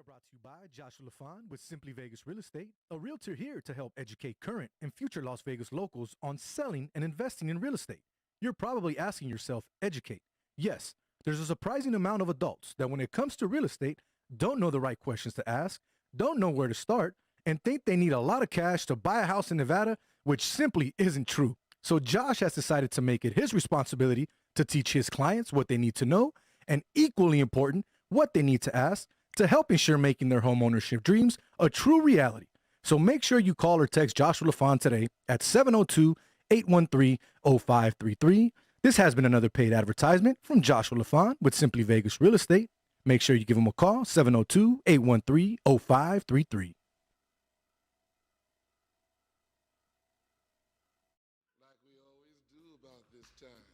are brought to you by Joshua LaFon with Simply Vegas Real Estate, a realtor here to help educate current and future Las Vegas locals on selling and investing in real estate. You're probably asking yourself, educate. Yes, there's a surprising amount of adults that when it comes to real estate, don't know the right questions to ask, don't know where to start, and think they need a lot of cash to buy a house in Nevada, which simply isn't true. So Josh has decided to make it his responsibility to teach his clients what they need to know, and equally important, what they need to ask to help ensure making their home ownership dreams a true reality. So make sure you call or text Joshua LaFon today at 702-813-0533. This has been another paid advertisement from Joshua LaFon with Simply Vegas Real Estate. Make sure you give him a call, 702-813-0533. Like we always do about this time.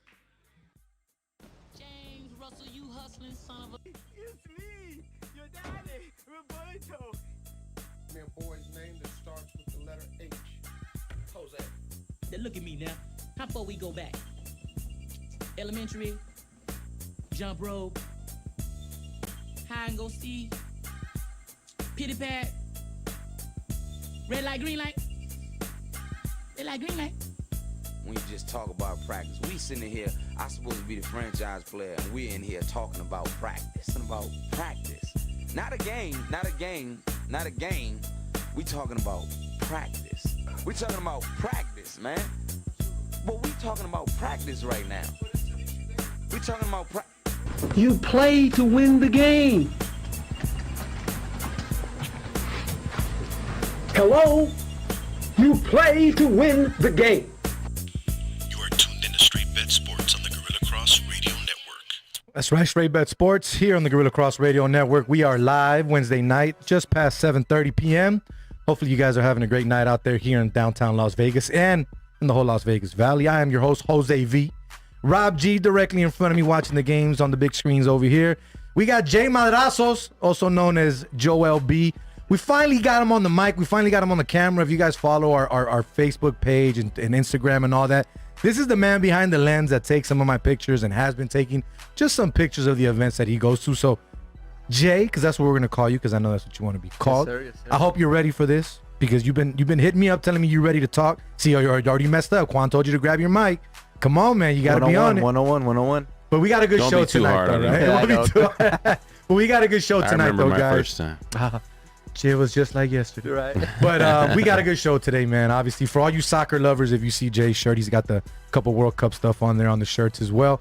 James Russell, you hustling son of a... It's me, your daddy, Roberto. Me a boy's name that starts with the letter H. Jose. Now look at me now. How far we go back? Elementary, jump rope, hide and go seek, pity pat, red light, green light, red light, green light. When you just talk about practice, we sitting here, I'm supposed to be the franchise player, and we're in here talking about practice. Not a game. We talking about practice. We talking about practice, man. But we talking about practice right now. We talking about You play to win the game. Hello? You play to win the game. You are tuned in to Straight Bet Sports on the Gorilla Cross Radio Network. That's right, Straight Bet Sports here on the Gorilla Cross Radio Network. We are live Wednesday night, just past 7:30 p.m. Hopefully you guys are having a great night out there here in downtown Las Vegas and in the whole Las Vegas Valley. I am your host, Jose V. Rob G directly in front of me watching the games on the big screens over here. We got Jay Madrazos, also known as Joel B. We finally got him on the mic. We finally got him on the camera. If you guys follow our Facebook page and Instagram and all that, this is the man behind the lens that takes some of my pictures and has been taking just some pictures of the events that he goes to. So, Jay, because that's what we're going to call you, because I know that's what you want to be called. Yes, sir. I hope you're ready for this, because you've been hitting me up telling me you're ready to talk. See, you already messed up. Quan told you to grab your mic. Come on, man. You got to be on it. 101. But we got a good Don't show be too tonight, hard though, on right? him. It won't be too hard. But we got a good show I tonight, remember though, my guys. first time. It was just like yesterday. Right. But we got a good show today, man. Obviously, for all you soccer lovers, if you see Jay's shirt, he's got the couple World Cup stuff on there on the shirts as well.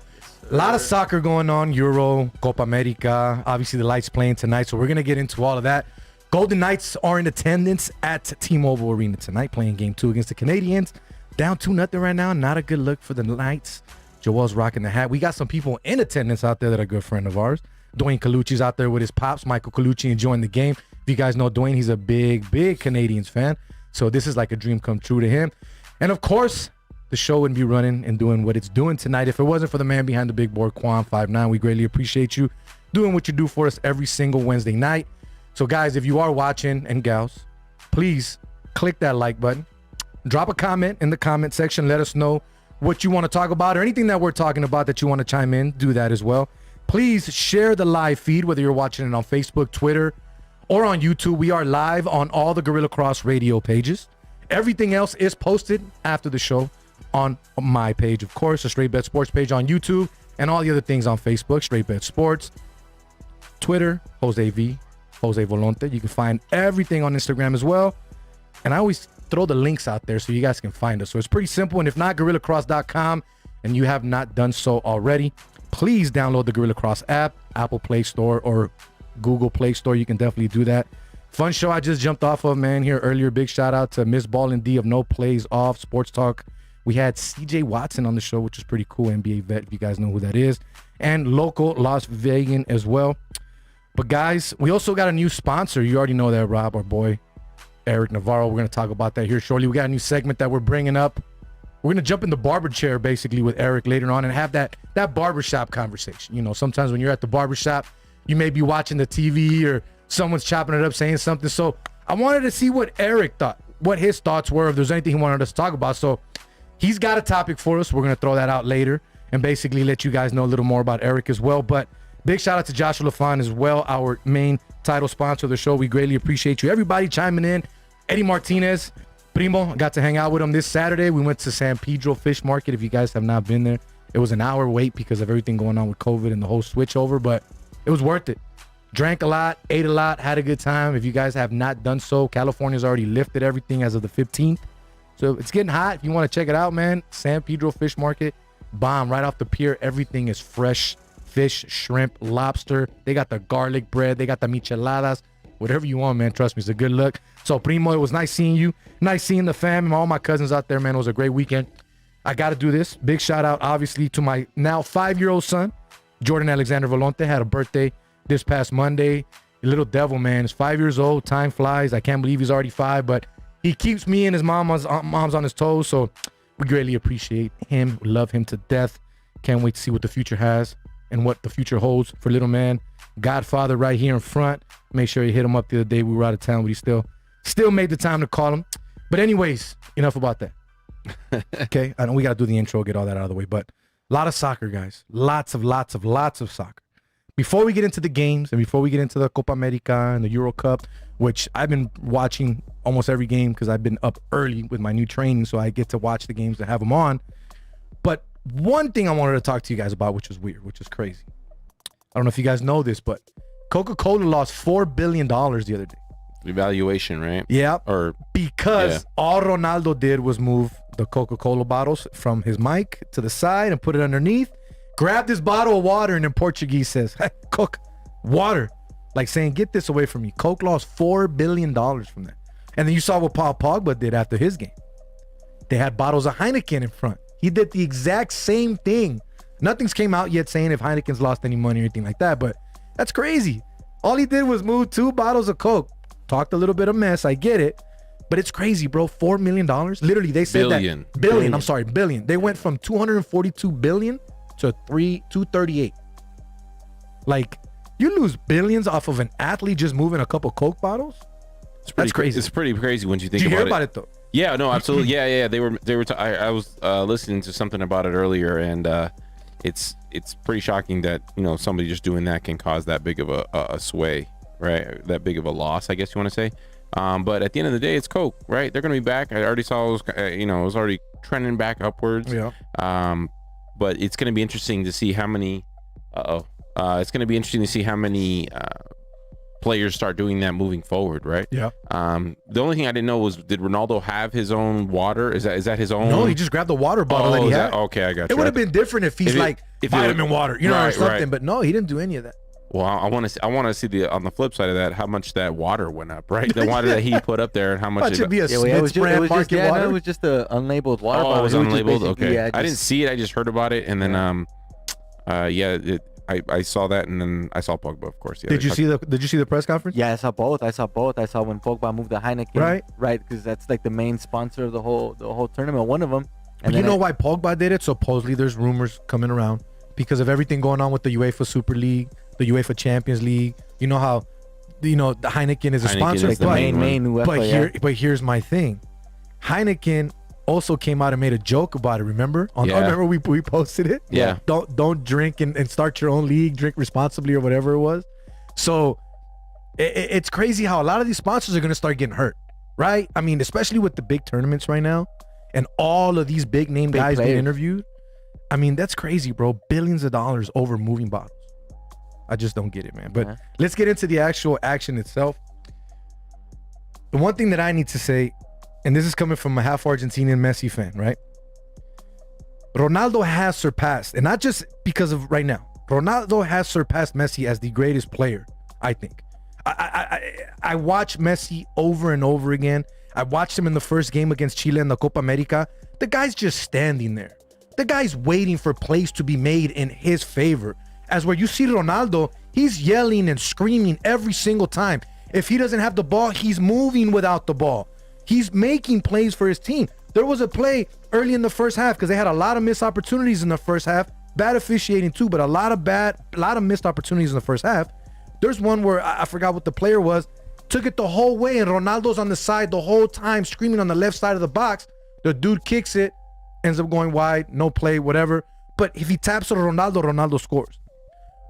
A lot of soccer going on, Euro, Copa America. Obviously, the Lights playing tonight, so we're going to get into all of that. Golden Knights are in attendance at T-Mobile Arena tonight, playing Game 2 against the Canadians. Down 2-0 right now. Not a good look for the Knights. Joel's rocking the hat. We got some people in attendance out there that are a good friend of ours. Dwayne Colucci's out there with his pops. Michael Colucci enjoying the game. If you guys know Dwayne, he's a big Canadians fan. So this is like a dream come true to him. And of course, the show wouldn't be running and doing what it's doing tonight if it wasn't for the man behind the big board, Quan59. We greatly appreciate you doing what you do for us every single Wednesday night. So guys, if you are watching, and gals, please click that like button. Drop a comment in the comment section. Let us know what you want to talk about or anything that we're talking about that you want to chime in. Do that as well. Please share the live feed, whether you're watching it on Facebook, Twitter, or on YouTube. We are live on all the Gorilla Cross Radio pages. Everything else is posted after the show on my page, of course, the Straight Bet Sports page on YouTube, and all the other things on Facebook, Straight Bet Sports, Twitter, Jose V, Jose Volonte. You can find everything on Instagram as well. And I always throw the links out there so you guys can find us. So it's pretty simple. And if not, GorillaCross.com, and you have not done so already, please download the Gorilla Cross app, Apple Play Store or Google Play Store. You can definitely do that. Fun show I just jumped off of, man, here earlier. Big shout out to Miss Ball and D of No Plays Off Sports Talk. We had CJ Watson on the show, which is pretty cool. NBA vet, if you guys know who that is. And local Las Vegas as well. But guys, we also got a new sponsor. You already know that, Rob, our boy, Eric Navarro. We're going to talk about that here shortly. We got a new segment that we're bringing up. We're going to jump in the barber chair, basically, with Eric later on and have that barbershop conversation. You know, sometimes when you're at the barbershop, you may be watching the TV or someone's chopping it up, saying something. So I wanted to see what Eric thought, what his thoughts were, if there's anything he wanted us to talk about. So he's got a topic for us. We're going to throw that out later and basically let you guys know a little more about Eric as well. But big shout out to Joshua LaFon as well, our main title sponsor of the show. We greatly appreciate you. Everybody chiming in. Eddie Martinez, Primo, I got to hang out with him this Saturday. We went to San Pedro Fish Market. If you guys have not been there, it was an hour wait because of everything going on with COVID and the whole switch over, but it was worth it. Drank a lot, ate a lot, had a good time. If you guys have not done so, California's already lifted everything as of the 15th. So it's getting hot. If you want to check it out, man, San Pedro Fish Market, bomb, right off the pier. Everything is fresh fish, shrimp, lobster. They got the garlic bread. They got the micheladas. Whatever you want, man. Trust me, it's a good look. So, Primo, it was nice seeing you. Nice seeing the fam and all my cousins out there, man. It was a great weekend. I got to do this. Big shout out, obviously, to my now 5-year-old son, Jordan Alexander Volonte. Had a birthday this past Monday. Little devil, man. He's 5 years old. Time flies. I can't believe he's already 5, but he keeps me and his mom's on his toes. So we greatly appreciate him. Love him to death. Can't wait to see what the future has and what the future holds for little man. Godfather right here in front. Make sure you hit him up the other day. We were out of town, but he still made the time to call him. But anyways, enough about that. Okay, I know we got to do the intro, get all that out of the way, but a lot of soccer, guys. Lots of soccer. Before we get into the games and before we get into the Copa America and the Euro Cup, which I've been watching almost every game because I've been up early with my new training, so I get to watch the games and have them on. But one thing I wanted to talk to you guys about, which is weird, which is crazy. I don't know if you guys know this, but Coca-Cola lost $4 billion the other day. Evaluation, right? Yeah. Or because all Ronaldo did was move the Coca-Cola bottles from his mic to the side and put it underneath, grabbed his bottle of water, and in Portuguese says, hey, Coke, water. Like saying, get this away from me. Coke lost $4 billion from that. And then you saw what Paul Pogba did after his game. They had bottles of Heineken in front. He did the exact same thing. Nothing's came out yet saying if Heineken's lost any money or anything like that, but that's crazy. All he did was move 2 bottles of Coke. Talked a little bit of mess, I get it, but it's crazy, bro. $4 million. Literally, they said billion. I'm sorry, billion. They went from 242 billion to 238. Like, you lose billions off of an athlete just moving a couple Coke bottles. That's crazy. It's pretty crazy when you think Did you about hear about it though? Yeah, no, absolutely. Yeah. They were. I was listening to something about it earlier, and it's pretty shocking that somebody just doing that can cause that big of a sway, right? That big of a loss, I guess you want to say. But at the end of the day, it's Coke, right? They're gonna be back. I already saw it was, it was already trending back upwards. Yeah. But it's gonna be interesting to see how many. It's gonna be interesting to see how many players start doing that moving forward, right? Yeah. The only thing I didn't know was, did Ronaldo have his own water? Is that his own? No, he just grabbed the water bottle that he had. Okay, I got you. It would have been different if he's if vitamin water, or something. Right. But no, he didn't do any of that. Well, I want to see the on the flip side of that, how much that water went up, right? The water that he put up there, and how much it be a Smith's brand market water. It was just a unlabeled water bottle. Oh, it was unlabeled. Okay, I didn't see it. I just heard about it, and then I saw that, and then I saw Pogba, of course. Yeah, Did you see the press conference? Yeah, I saw both. I saw when Pogba moved the Heineken, right? Because that's like the main sponsor of the whole tournament. One of them. And you know why Pogba did it? Supposedly, there's rumors coming around because of everything going on with the UEFA Super League, the UEFA Champions League. You know how, the Heineken is a sponsor. Like the main UEFA. But here's my thing, Heineken also came out and made a joke about it. Remember? Remember we posted it? Yeah. Don't drink and start your own league. Drink responsibly or whatever it was. So it's crazy how a lot of these sponsors are going to start getting hurt, right? I mean, especially with the big tournaments right now and all of these big name guys being interviewed. I mean, that's crazy, bro. Billions of dollars over moving bottles. I just don't get it, man. But let's get into the actual action itself. The one thing that I need to say, and this is coming from a half Argentinian Messi fan, right? Ronaldo has surpassed, and not just because of right now, Ronaldo has surpassed Messi as the greatest player, I think. I watch Messi over and over again. I watched him in the first game against Chile in the Copa America. The guy's just standing there. The guy's waiting for plays to be made in his favor. As where you see Ronaldo, he's yelling and screaming every single time. If he doesn't have the ball, he's moving without the ball. He's making plays for his team. There was a play early in the first half because they had a lot of missed opportunities in the first half. Bad officiating too, but a lot of missed opportunities in the first half. There's one where I forgot what the player was. Took it the whole way, and Ronaldo's on the side the whole time, screaming on the left side of the box. The dude kicks it, ends up going wide, no play, whatever. But if he taps it to Ronaldo, Ronaldo scores.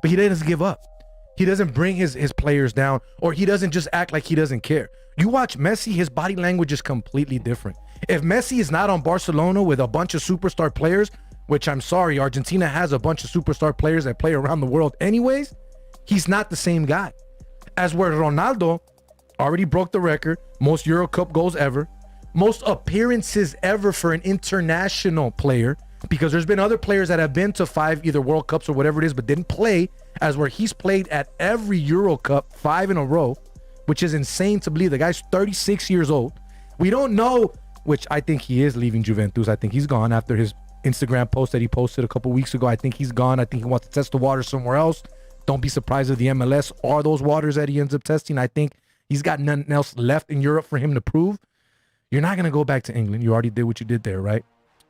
But he doesn't give up. He doesn't bring his players down, or he doesn't just act like he doesn't care. You watch Messi, his body language is completely different. If Messi is not on Barcelona with a bunch of superstar players, which I'm sorry, Argentina has a bunch of superstar players that play around the world anyways, he's not the same guy. As where Ronaldo already broke the record, most Euro Cup goals ever, most appearances ever for an international player, because there's been other players that have been to 5 either World Cups or whatever it is, but didn't play, as where he's played at every Euro Cup, 5 in a row, which is insane to believe. The guy's 36 years old. We don't know, which I think he is leaving Juventus. I think he's gone after his Instagram post that he posted a couple weeks ago. I think he's gone. I think he wants to test the water somewhere else. Don't be surprised if the MLS are those waters that he ends up testing. I think he's got nothing else left in Europe for him to prove. You're not going to go back to England. You already did what you did there, right?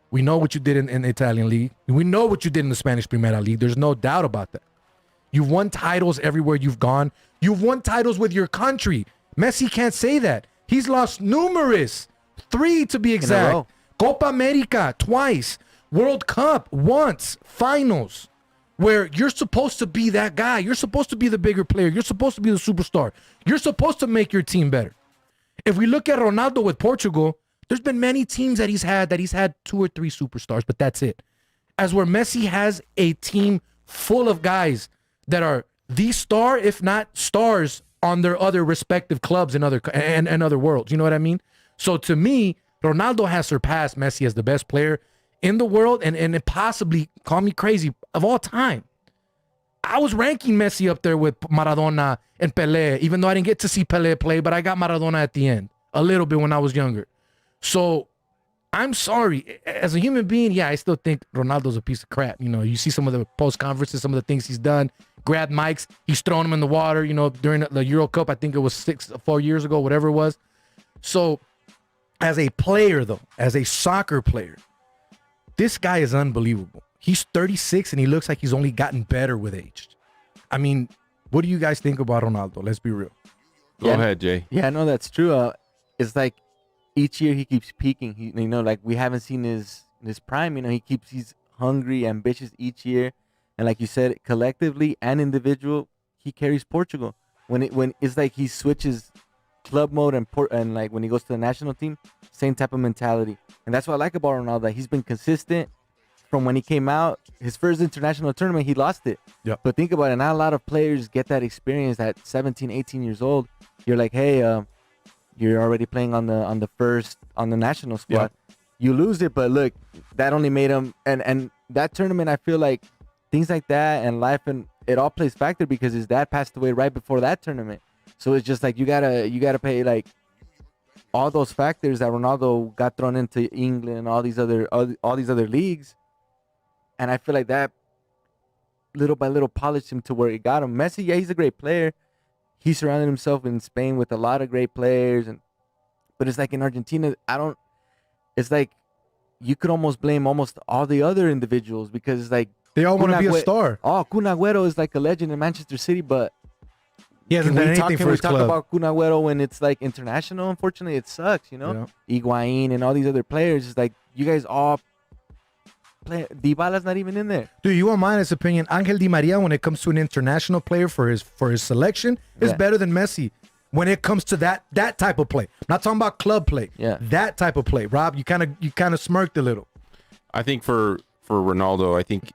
We know what you did in the Italian league. We know what you did in the Spanish Primera League. There's no doubt about that. You've won titles everywhere you've gone. You've won titles with your country. Messi can't say that. He's lost numerous, 3 to be exact. Copa America twice, World Cup once, finals, where you're supposed to be that guy. You're supposed to be the bigger player. You're supposed to be the superstar. You're supposed to make your team better. If we look at Ronaldo with Portugal, there's been many teams that he's had 2 or 3 superstars, but that's it. As where Messi has a team full of guys that are the star, if not stars, on their other respective clubs and other worlds. You know what I mean? So to me, Ronaldo has surpassed Messi as the best player in the world and possibly, call me crazy, of all time. I was ranking Messi up there with Maradona and Pelé, even though I didn't get to see Pelé play, but I got Maradona at the end a little bit when I was younger. So I'm sorry. As a human being, yeah, I still think Ronaldo's a piece of crap. You know, you see some of the post conferences, some of the things he's done, grabbed mics, he's thrown them in the water, you know, during the Euro Cup. I think it was 4 years ago, whatever it was. So as a player, though, as a soccer player, this guy is unbelievable. He's 36 and he looks like he's only gotten better with age. I mean, what do you guys think about Ronaldo? Let's be real. Go ahead, Jay. Yeah, no, that's true. It's like each year he keeps peaking. You know, like we haven't seen his prime. You know, he's hungry, ambitious each year, and like you said, collectively and individual, he carries Portugal. When it's like he switches club mode and like when he goes to the national team, same type of mentality, and that's what I like about Ronaldo. That he's been consistent from when he came out. His first international tournament, he lost it. Yeah. But think about it. Not a lot of players get that experience at 17, 18 years old. You're like, hey, you're already playing on the national squad. Yeah. You lose it, but look, that only made him. And that tournament, I feel like things like that and life, and it all plays factor because his dad passed away right before that tournament. So it's just like you gotta pay like all those factors that Ronaldo got thrown into England and all these other leagues. And I feel like that little by little polished him to where he got him. Messi, yeah, he's a great player. He surrounded himself in Spain with a lot of great players, but it's like in Argentina, it's like you could almost blame almost all the other individuals because it's like they all want to be a star. Oh, Kun Agüero is like a legend in Manchester City, but he hasn't done anything for his club. Can we talk about Kun Agüero when it's like international? Unfortunately, it sucks, you know. Yeah. Higuain and all these other players, it's like you guys all play. Dybala's not even in there. Dude, you want my honest opinion? Angel Di Maria, when it comes to an international player for his selection, is better than Messi when it comes to that type of play. I'm not talking about club play. Yeah, that type of play. Rob, you kind of smirked a little. I think for Ronaldo, I think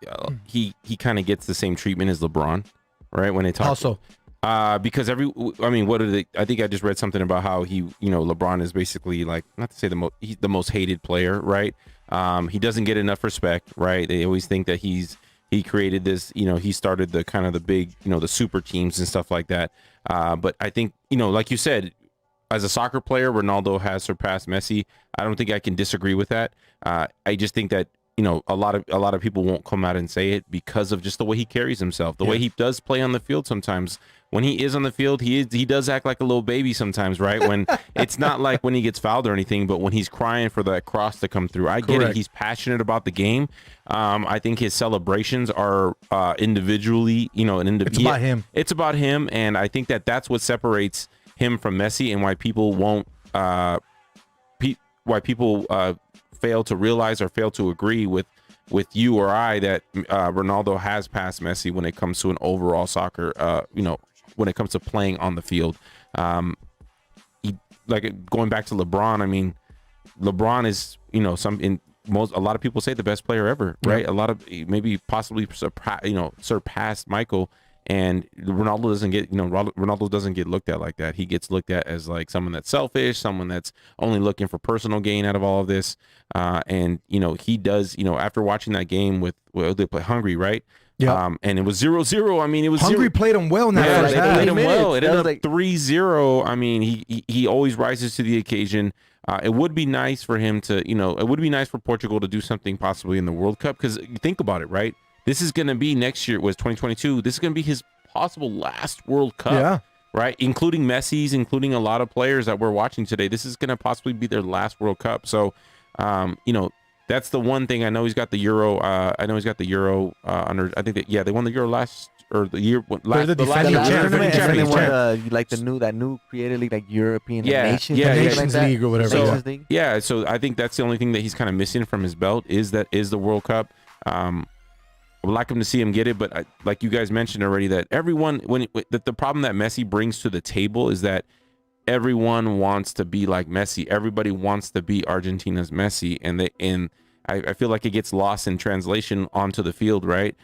he kind of gets the same treatment as LeBron, right? When they talk also. Because what did they? I think I just read something about how LeBron is basically like, not to say he's the most hated player, right? He doesn't get enough respect, right? They always think that he created this, he started the kind of the big, the super teams and stuff like that. But I think, like you said, as a soccer player, Ronaldo has surpassed Messi. I don't think I can disagree with that. I just think that, a lot of people won't come out and say it because of just the way he carries himself, the way he does play on the field sometimes. When he is on the field, he does act like a little baby sometimes, right? When it's not like when he gets fouled or anything, but when he's crying for that cross to come through. I get it. He's passionate about the game. I think his celebrations are individually, it's about him. It's about him, and I think that's what separates him from Messi and why people won't fail to realize or fail to agree with with you or I that Ronaldo has passed Messi when it comes to an overall soccer, when it comes to playing on the field. He, like going back to LeBron, I mean, LeBron is, a lot of people say the best player ever, right? A lot of maybe possibly surpassed Michael. And Ronaldo doesn't get looked at like that. He gets looked at as like someone that's selfish, someone that's only looking for personal gain out of all of this. And he does, after watching that game with they play Hungary, right? Yeah. And it was 0-0. I mean, it was Hungary played him well in that first they half. played him well. It ended up like 3-0. I mean, he always rises to the occasion. It would be nice for him to, it would be nice for Portugal to do something possibly in the World Cup, because think about it, right? This is going to be next year, was 2022. This is going to be his possible last World Cup, right? Including Messi's, including a lot of players that we're watching today. This is going to possibly be their last World Cup. So, that's the one thing. I know he's got the Euro. Under. I think that they won the Euro last the year last. The defending tournament, and then they champions. won like that new created league, like European Nations League or whatever. So, so I think that's the only thing that he's kind of missing from his belt is the World Cup. I would like him to see him get it, but like you guys mentioned already, that everyone the problem that Messi brings to the table is that everyone wants to be like Messi. Everybody wants to be Argentina's Messi, and I feel like it gets lost in translation onto the field, right?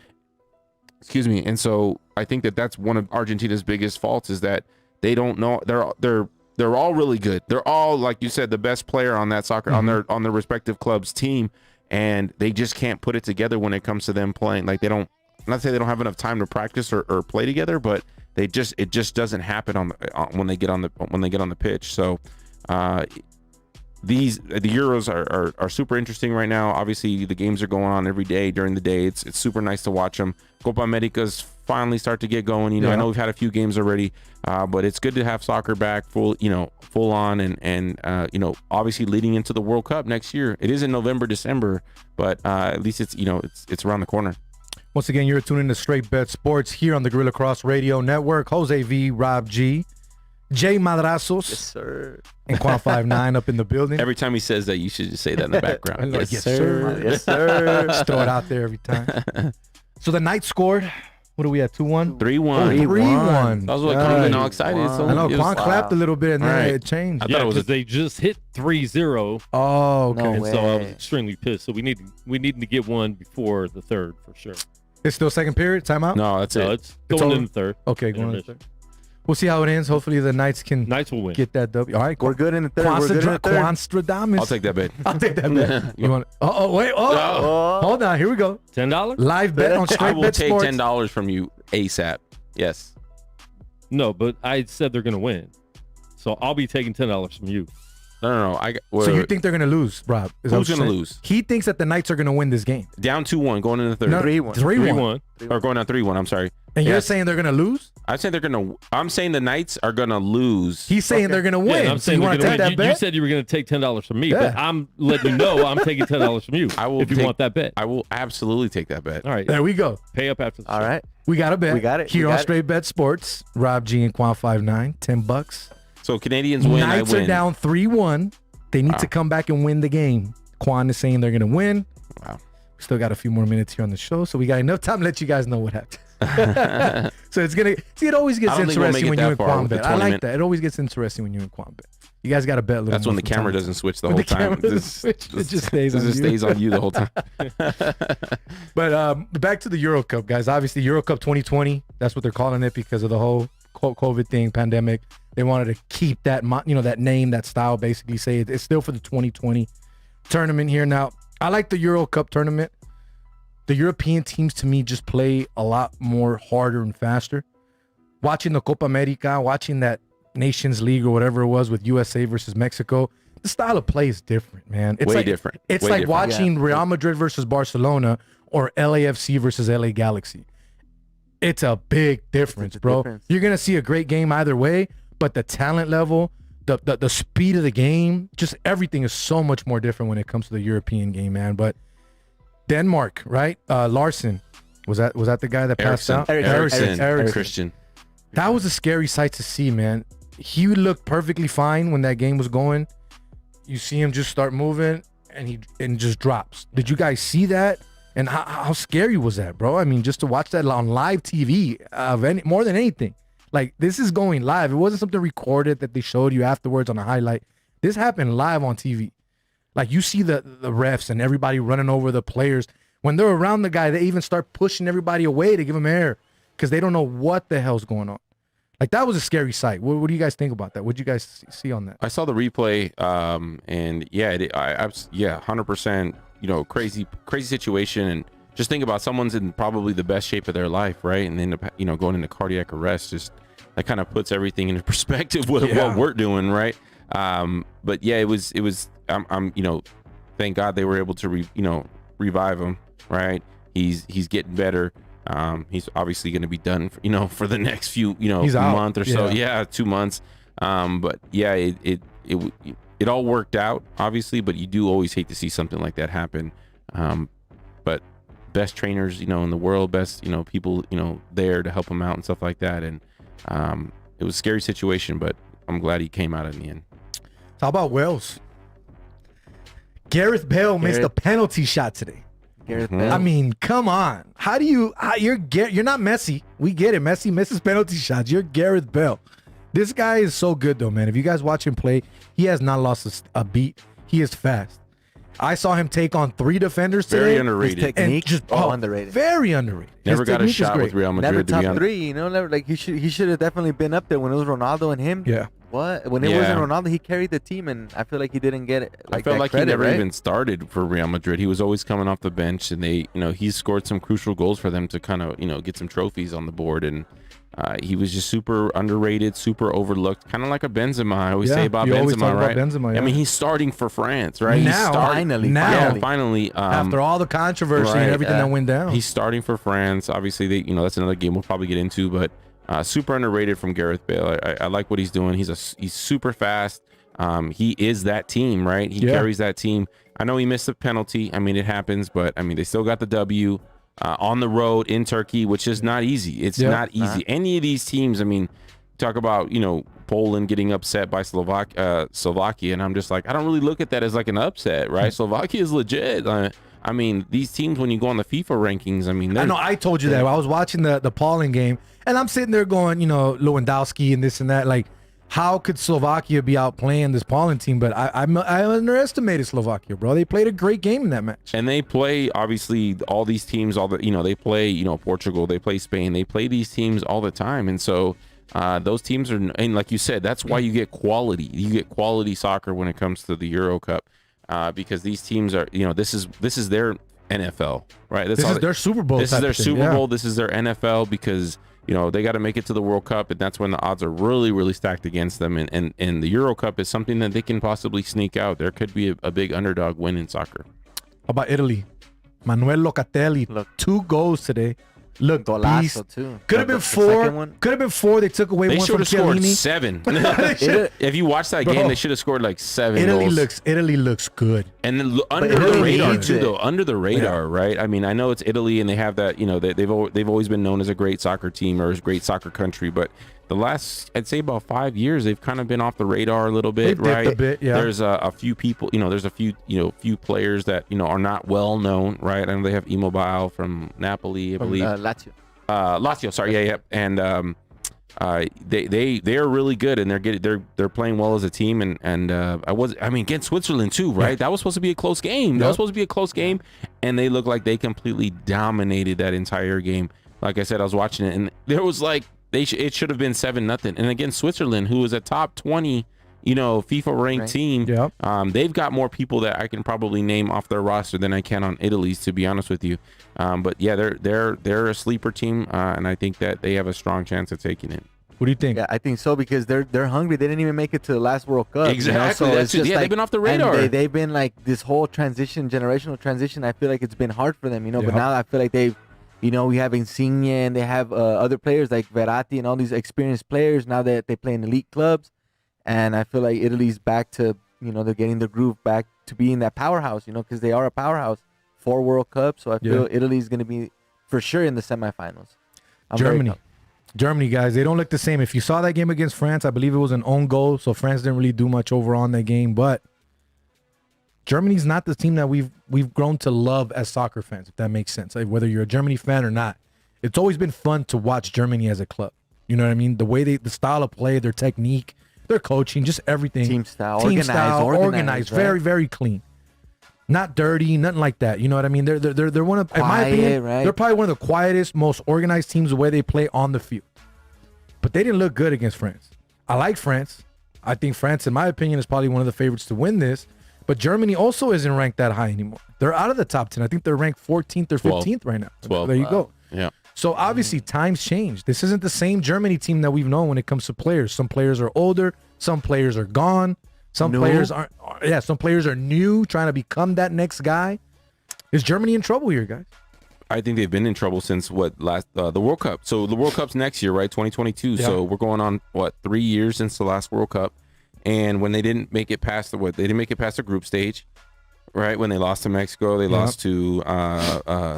Excuse me. And so I think that's one of Argentina's biggest faults is that they don't know they're all really good. They're all, like you said, the best player on that soccer on their respective club's team. And they just can't put it together when it comes to them playing. Like they don't, not say they don't have enough time to practice or play together, but it just doesn't happen when they get on the pitch. So the Euros are super interesting right now. Obviously, the games are going on every day during the day. It's super nice to watch them. Copa America's finally start to get going. I know we've had a few games already, but it's good to have soccer back full on and obviously leading into the World Cup next year. It is in November, December, but at least it's around the corner. Once again, you're tuning to Straight Bet Sports here on the Gorilla Cross Radio Network. Jose V, Rob G, Jay Madrazos, yes sir, and Quan 59 up in the building. Every time he says that, you should just say that in the background. Yes, sir. Yes sir. Just throw it out there every time. So the Knights scored. What are we at? 2-1? 3-1. 3-1. That was what Quan getting all excited. I know Quan clapped a little bit and then it changed. I thought it was they just hit 3-0. Oh, okay. No and way. so I was extremely pissed. So we need to get one before the third for sure. It's still second period? Timeout? No, that's So it. it's going in the third. Okay, going in the third. We'll see how it ends. Hopefully the Knights will win. Get that W. All right, We're good in the third. We're good in the third. Quanstradamus. I'll take that bet. I'll take that bet. You want? Wait. Hold on. Here we go. $10? Live bet on I Straight will Bet take Sports. $10 from you ASAP. Yes. No, but I said they're gonna win, so I'll be taking $10 from you. No. So you think they're gonna lose, Rob? Is that Who's what you're gonna saying? lose? He thinks that the Knights are gonna win this game. Down 2-1, going into the third. No, 3-1. 3-1. Or going down 3-1. I'm sorry. And you're Yes. saying they're gonna lose? I'm saying the Knights are gonna lose. He's saying they're gonna win. Yeah, I'm so saying you they're want to gonna take win. that You bet? said you were gonna take $10 from me, Yeah. but I'm letting you know I'm taking $10 from you. I will if you want that bet. I will absolutely take that bet. All right. There we go. Pay up after the All show. right. We got a bet. We got it. Here We on got it. Straight Bet Sports. Rob G and Quan 59, $10. So Canadians win. Knights I win. are down 3-1. They need to come back and win the game. Quan is saying they're gonna win. Wow. We still got a few more minutes here on the show, so we got enough time to let you guys know what happened. So it's gonna it always gets I don't think we'll make interesting it when that you and far Quan with the bet. I like tournament. that. It always gets interesting when you and Quan bet. You guys got to bet a little. That's more when the from camera time. doesn't switch the When whole the camera time. doesn't switch, it just stays on you. stays on you the whole time. But back to the Euro Cup, guys. Obviously, Euro Cup 2020. That's what they're calling it because of the whole COVID thing, pandemic. They wanted to keep that, that name, that style. Basically, say it's still for the 2020 tournament here. Now, I like the Euro Cup tournament. The European teams, to me, just play a lot more harder and faster. Watching the Copa America, watching that Nations League or whatever it was with USA versus Mexico, the style of play is different, man. It's Way different. It's Way like different. watching Real Madrid versus Barcelona or LAFC versus LA Galaxy. It's a big difference, bro. difference. You're gonna see a great game either way, but the talent level, the speed of the game, just everything is so much more different when it comes to the European game, man. But Denmark, right? Larson, was that the guy that passed out? Eriksson. Christian. That was a scary sight to see, man. He looked perfectly fine when that game was going. You see him just start moving and he just drops. Did you guys see that? And how scary was that, bro? I mean, just to watch that on live TV more than anything. Like, this is going live. It wasn't something recorded that they showed you afterwards on a highlight. This happened live on TV. Like, you see the refs and everybody running over the players. When they're around the guy, they even start pushing everybody away to give him air because they don't know what the hell's going on. Like, that was a scary sight. What do you guys think about that? What did you guys see on that? I saw the replay, and yeah, 100%. Crazy situation, and just think about someone's in probably the best shape of their life, right? And then going into cardiac arrest, just that kind of puts everything into perspective with what we're doing, right? But yeah, it was. I'm thank God they were able to revive him, right? He's getting better. He's obviously going to be done for the next few month or so. Yeah, 2 months. But yeah, it all worked out, obviously, but you do always hate to see something like that happen. But best trainers in the world, best people there to help him out and stuff like that. And it was a scary situation, but I'm glad he came out in the end. How about Wales? Gareth Bale missed a penalty shot today. Gareth Bale. I mean, come on. You're not Messi. We get it. Messi misses penalty shots. You're Gareth Bale. This guy is so good though, man. If you guys watch him play, he has not lost a beat. He is fast. I saw him take on 3 defenders today. Very underrated. His technique, underrated. Very underrated. Never got a shot with Real Madrid. Never to top be honest. 3. Never like he should have definitely been up there when it was Ronaldo and him. Yeah. What? When it wasn't Ronaldo, he carried the team, and I feel like he didn't get it. I felt like he never even started for Real Madrid. He was always coming off the bench, and he scored some crucial goals for them to kind of get some trophies on the board, and he was just super underrated, super overlooked, kind of like a Benzema. I always say about Benzema, right? Benzema, I mean, he's starting for France, right? Finally. After all the controversy and everything that went down, he's starting for France. Obviously, that's another game we'll probably get into, but super underrated from Gareth Bale. I like what he's doing. He's super fast. He is that team, right? He carries that team. I know he missed a penalty. I mean, it happens, but I mean, they still got the W. On the road in Turkey, which is not easy. It's not easy. Any of these teams, I mean, talk about, Poland getting upset by Slovakia, and I'm just like, I don't really look at that as like an upset, right? Slovakia is legit. I mean, these teams, when you go on the FIFA rankings, I mean, I know I told you that. I was watching the Poland game, and I'm sitting there going, Lewandowski and this and that, like, how could Slovakia be outplaying this Poland team? But I underestimated Slovakia, bro. They played a great game in that match. And they play, obviously, all these teams, they play, Portugal, they play Spain, they play these teams all the time. And so those teams are, and like you said, that's why you get quality. You get quality soccer when it comes to the Euro Cup, because these teams are, this is their NFL, right? This is their Super Bowl. This is their Super Bowl. This is their NFL, because they got to make it to the World Cup, and that's when the odds are really, really stacked against them. And the Euro Cup is something that they can possibly sneak out. There could be a big underdog win in soccer. How about Italy? Manuel Locatelli, 2 goals today. Look, Golazo too. Could have been 4. Could have been 4. They took away one from Chiellini. They should have scored 7. If you watch that game, they should have scored like 7 goals. Italy looks good. And then under the radar too, though. Under the radar, right? I mean, I know it's Italy, and they have that. They've always been known as a great soccer team or as a great soccer country, but the last, I'd say, about 5 years, they've kind of been off the radar a little bit, right? A bit, yeah. There's a few people, there's a few players that are not well known, right? I know they have Immobile from Napoli, I believe. Lazio, sorry, yeah, and they are really good, and they're playing well as a team, and against Switzerland too, right? That was supposed to be a close game. That was supposed to be a close game, and they look like they completely dominated that entire game. Like I said, I was watching it, and there was like it should have been 7-0, and against Switzerland, who was a top 20 FIFA ranked team. They've got more people that I can probably name off their roster than I can on Italy's, to be honest with you. But yeah, they're a sleeper team, and I think that they have a strong chance of taking it. What do you think? Yeah, I think so, because they're hungry. They didn't even make it to the last World Cup. Exactly. So it's just they've been off the radar. And they've been like this whole generational transition. I feel like it's been hard for them, But now I feel like they've, we have Insigne, and they have other players like Verratti and all these experienced players now that they play in elite clubs. And I feel like Italy's back to, they're getting the groove back to being that powerhouse, because they are a powerhouse. 4 World Cups. So I feel Italy's going to be for sure in the semifinals. Germany, guys, they don't look the same. If you saw that game against France, I believe it was an own goal. So France didn't really do much over on that game. But Germany's not the team that we've grown to love as soccer fans, if that makes sense. Like whether you're a Germany fan or not, it's always been fun to watch Germany as a club. You know what I mean? The way the style of play, their technique, their coaching, just everything. Team style, organized, right? very, very clean. Not dirty, nothing like that. You know what I mean? They're one of, in my opinion, right? They're probably one of the quietest, most organized teams the way they play on the field. But they didn't look good against France. I like France. I think France, in my opinion, is probably one of the favorites to win this. But Germany also isn't ranked that high anymore. They're out of the top 10. I think they're ranked 14th or 15th right now. 12. There you go. Yeah. So obviously times change. This isn't the same Germany team that we've known when it comes to players. Some players are older. Some players are gone. Some players aren't. Yeah, some players are new, trying to become that next guy. Is Germany in trouble here, guys? I think they've been in trouble since the World Cup. So the World Cup's next year, right? 2022. Yeah. So we're going on 3 years since the last World Cup, and when they didn't make it past they didn't make it past the group stage, right? When they lost to Mexico, they lost to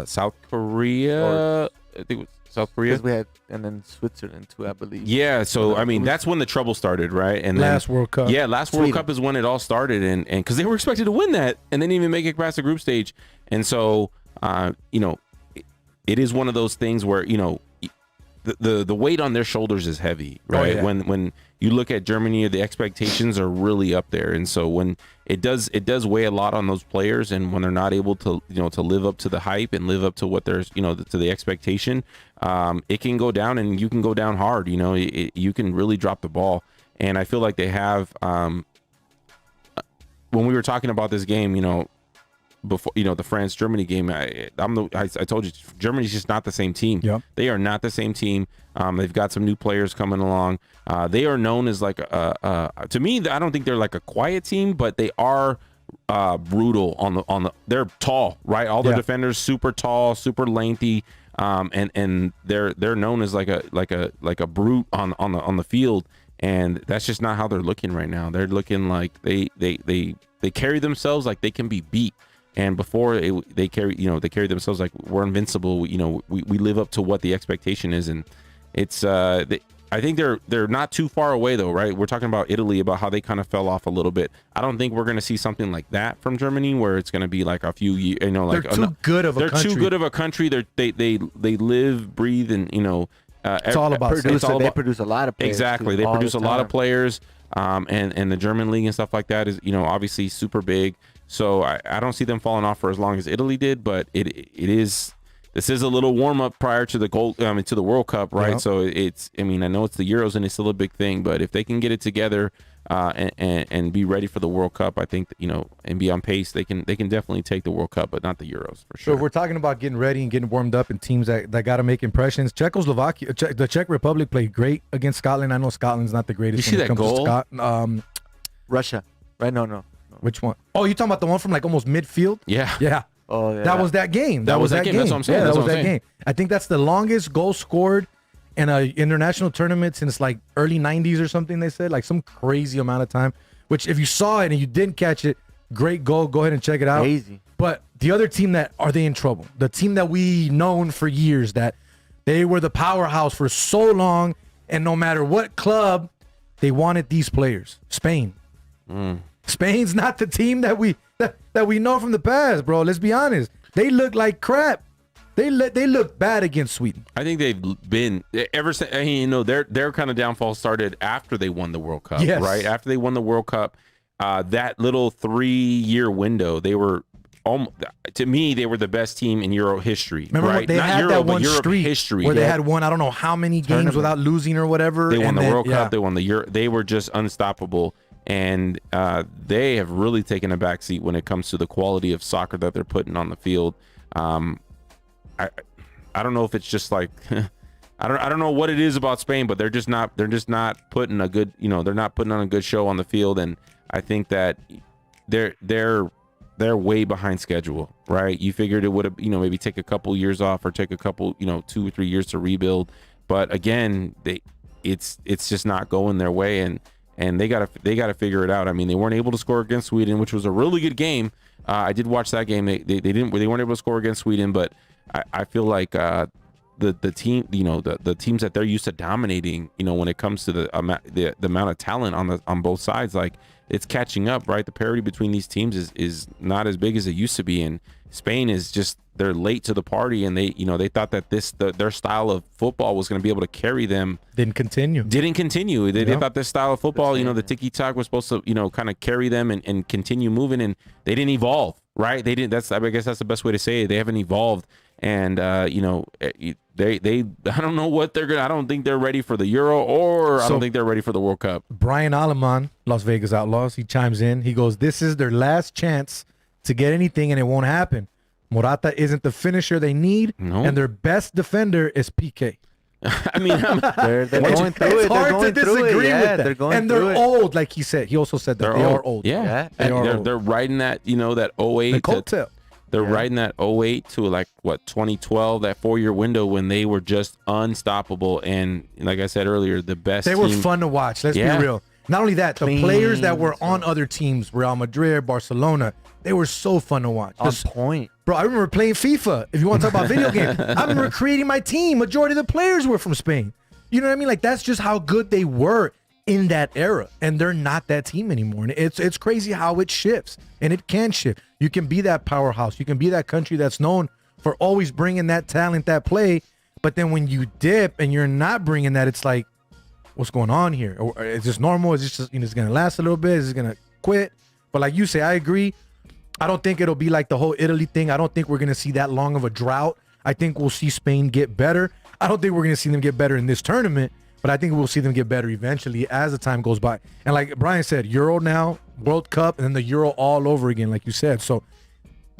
South Korea. I think it was South Korea. Because we had, and then Switzerland too, I believe. Yeah, so I mean that's when the trouble started, right? And last World Cup. Yeah, last World Cup is when it all started, and because they were expected to win that, and they didn't even make it past the group stage, and so it is one of those things where the weight on their shoulders is heavy, right? Oh, yeah. When you look at Germany, the expectations are really up there, and so when it does weigh a lot on those players, and when they're not able to to live up to the hype and live up to what there's to the expectation, it can go down, and you can go down hard. You can really drop the ball, and I feel like they have. When we were talking about this game, before the France-Germany game, I told you Germany's just not the same team. Yep. They are not the same team. They've got some new players coming along. They are known as like to me, I don't think they're like a quiet team, but they are brutal on the they're tall, right? All the defenders super tall, super lengthy, and they're known as like a brute on the field, and that's just not how they're looking right now. They're looking like they carry themselves like they can be beat. And before they carry themselves like we're invincible. We live up to what the expectation is, and it's I think they're not too far away though, right? We're talking about Italy, about how they kind of fell off a little bit. I don't think we're going to see something like that from Germany, where it's going to be like a few years. Like they're too good of a country. They're too good of a country. They live, breathe, and it's all about they produce a lot of players. Exactly, they produce a lot of players. And the German league and stuff like that is obviously super big. So I don't see them falling off for as long as Italy did, but this is a little warm up prior to the to the World Cup, right? Yep. So I know it's the Euros and it's still a big thing, but if they can get it together and be ready for the World Cup, I think and be on pace, they can definitely take the World Cup, but not the Euros for sure. So if we're talking about getting ready and getting warmed up and teams that got to make impressions, Czechoslovakia, the Czech Republic played great against Scotland. I know Scotland's not the greatest. You see that goal? Russia, right? No. Which one? Oh, you talking about the one from like almost midfield? Yeah. Yeah. Oh, yeah. That was that game. That was that game. That's what I'm saying. Yeah, that was that game. I think that's the longest goal scored in an international tournament since like early 90s or something, they said. Like some crazy amount of time. Which if you saw it and you didn't catch it, great goal. Go ahead and check it out. Crazy. But the other team are they in trouble? The team that we known for years that they were the powerhouse for so long, and no matter what club, they wanted these players. Spain. Spain's not the team that we know from the past, bro. Let's be honest. They look like crap. They look bad against Sweden. I think they've been ever since. Their kind of downfall started after they won the World Cup, right? After they won the World Cup, that little 3-year window, they were to me they were the best team in Euro history. Remember, right? They Not had Euro, that one Europe streak history where they had won I don't know how many games without losing or whatever. They won the World Cup. They won the Euro. They were just unstoppable. And they have really taken a backseat when it comes to the quality of soccer that they're putting on the field. I don't know if it's just like I don't know what it is about Spain, but they're just not putting a good they're not putting on a good show on the field. And I think that they're way behind schedule, right? You figured it would have maybe take a couple years off or take a couple 2 or 3 years to rebuild, but again it's just not going their way, and they gotta figure it out. I mean, they weren't able to score against Sweden, which was a really good game. I did watch that game. They weren't able to score against Sweden, but I feel like the team, the teams that they're used to dominating, when it comes to the amount of talent on both sides, like it's catching up, right? The parity between these teams is not as big as it used to be, and Spain is just, they're late to the party, and they thought that their style of football was going to be able to carry them. Didn't continue. They thought this style of football, the tiki-taka was supposed to, kind of carry them and continue moving, and they didn't evolve, right? They didn't. I guess that's the best way to say it. They haven't evolved, and they I don't know what they're gonna. I don't think they're ready for the Euro, or I don't think they're ready for the World Cup. Brian Aleman, Las Vegas Outlaws, he chimes in. He goes, "This is their last chance to get anything, and it won't happen. Morata isn't the finisher they need, and their best defender is PK." I mean, they're going through it. It's hard to disagree with that. They're going and through they're it. old, like he said. He also said that they are old. Yeah, And they're riding that, that 08. The coattail. They're riding that 08 to 2012, that 4-year window when they were just unstoppable. And like I said earlier, the best. They were fun to watch. Let's be real. Not only that, the players that were on other teams, Real Madrid, Barcelona, they were so fun to watch. On point. Bro, I remember playing FIFA. If you want to talk about video games, I remember creating my team. Majority of the players were from Spain. You know what I mean? Like, that's just how good they were in that era. And they're not that team anymore. And it's crazy how it shifts. And it can shift. You can be that powerhouse. You can be that country that's known for always bringing that talent, that play. But then when you dip and you're not bringing that, it's like, what's going on here? Or is this normal? Is this just, it's going to last a little bit? Is it going to quit? But like you say, I agree. I don't think it'll be like the whole Italy thing. I don't think we're going to see that long of a drought. I think we'll see Spain get better. I don't think we're going to see them get better in this tournament, but I think we'll see them get better eventually as the time goes by. And like Brian said, Euro now, World Cup, and then the Euro all over again, like you said. So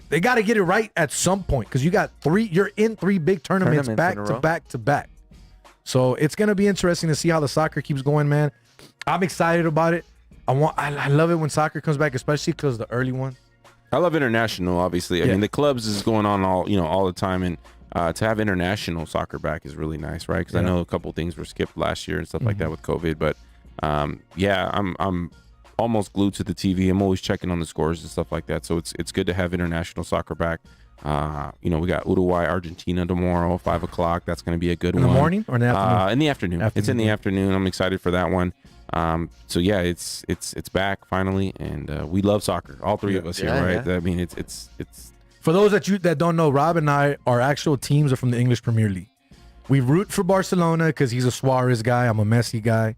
they got to get it right at some point, because you're in three big tournaments back to back to back. So it's going to be interesting to see how the soccer keeps going, man. I'm excited about it. I love it when soccer comes back, especially because the early one. I love international, obviously. I mean, the clubs is going on all the time, and to have international soccer back is really nice, right? Because I know a couple things were skipped last year and stuff like that with COVID. But I'm almost glued to the TV. I'm always checking on the scores and stuff like that. So it's good to have international soccer back. We got Uruguay, Argentina tomorrow, 5:00. That's going to be a good one. In the morning or in the afternoon? In the afternoon. It's in the afternoon. I'm excited for that one. It's back finally, and we love soccer. All three of us here, right? I mean, it's. For those that don't know, Rob and I, our actual teams are from the English Premier League. We root for Barcelona because he's a Suarez guy. I'm a Messi guy.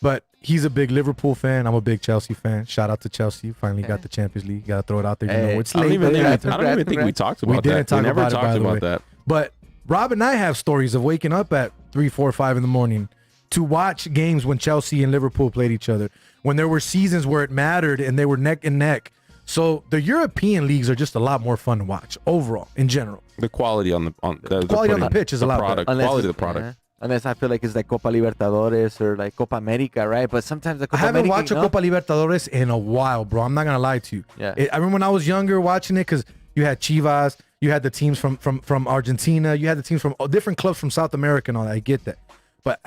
But he's a big Liverpool fan. I'm a big Chelsea fan. Shout out to Chelsea. Finally got the Champions League. Got to throw it out there. You know, it's late. I don't even think we talked about that. We never talked about that. But Rob and I have stories of waking up at 3, 4, 5 in the morning to watch games when Chelsea and Liverpool played each other, when there were seasons where it mattered and they were neck and neck. So the European leagues are just a lot more fun to watch overall, in general. The quality on the pitch is a lot better. Quality of the product. Unless I feel like it's like Copa Libertadores or like Copa America, right? But sometimes the Copa I haven't America, watched a Copa Libertadores in a while, bro. I'm not gonna lie to you. Yeah. I remember when I was younger watching it, because you had Chivas, you had the teams from Argentina, you had the teams from different clubs from South America and all that. I get that. But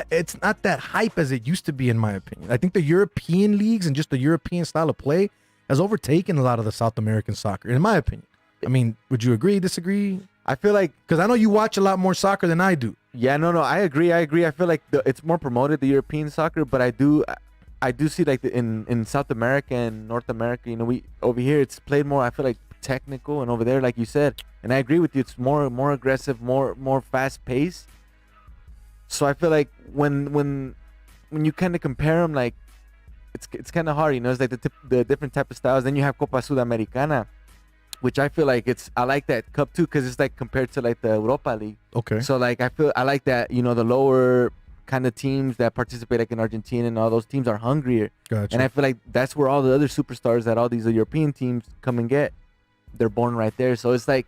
it's not that hype as it used to be, in my opinion. I think the European leagues and just the European style of play has overtaken a lot of the South American soccer, in my opinion. I mean, would you agree, disagree? I feel like, because I know you watch a lot more soccer than I do. Yeah, no, I agree. I feel like it's more promoted, the European soccer, but I do see like in South America and North America, we over here it's played more, I feel like, technical, and over there, like you said, and I agree with you, it's more aggressive, more fast paced. So I feel like when you kind of compare them, like it's kind of hard, it's like the different type of styles. Then you have Copa Sudamericana, which I feel like I like that cup too, because it's like compared to like the Europa League. Okay. So like I like that, the lower kind of teams that participate, like in Argentina and all those teams, are hungrier. Gotcha. And I feel like that's where all the other superstars that all these European teams come and get. They're born right there. So it's like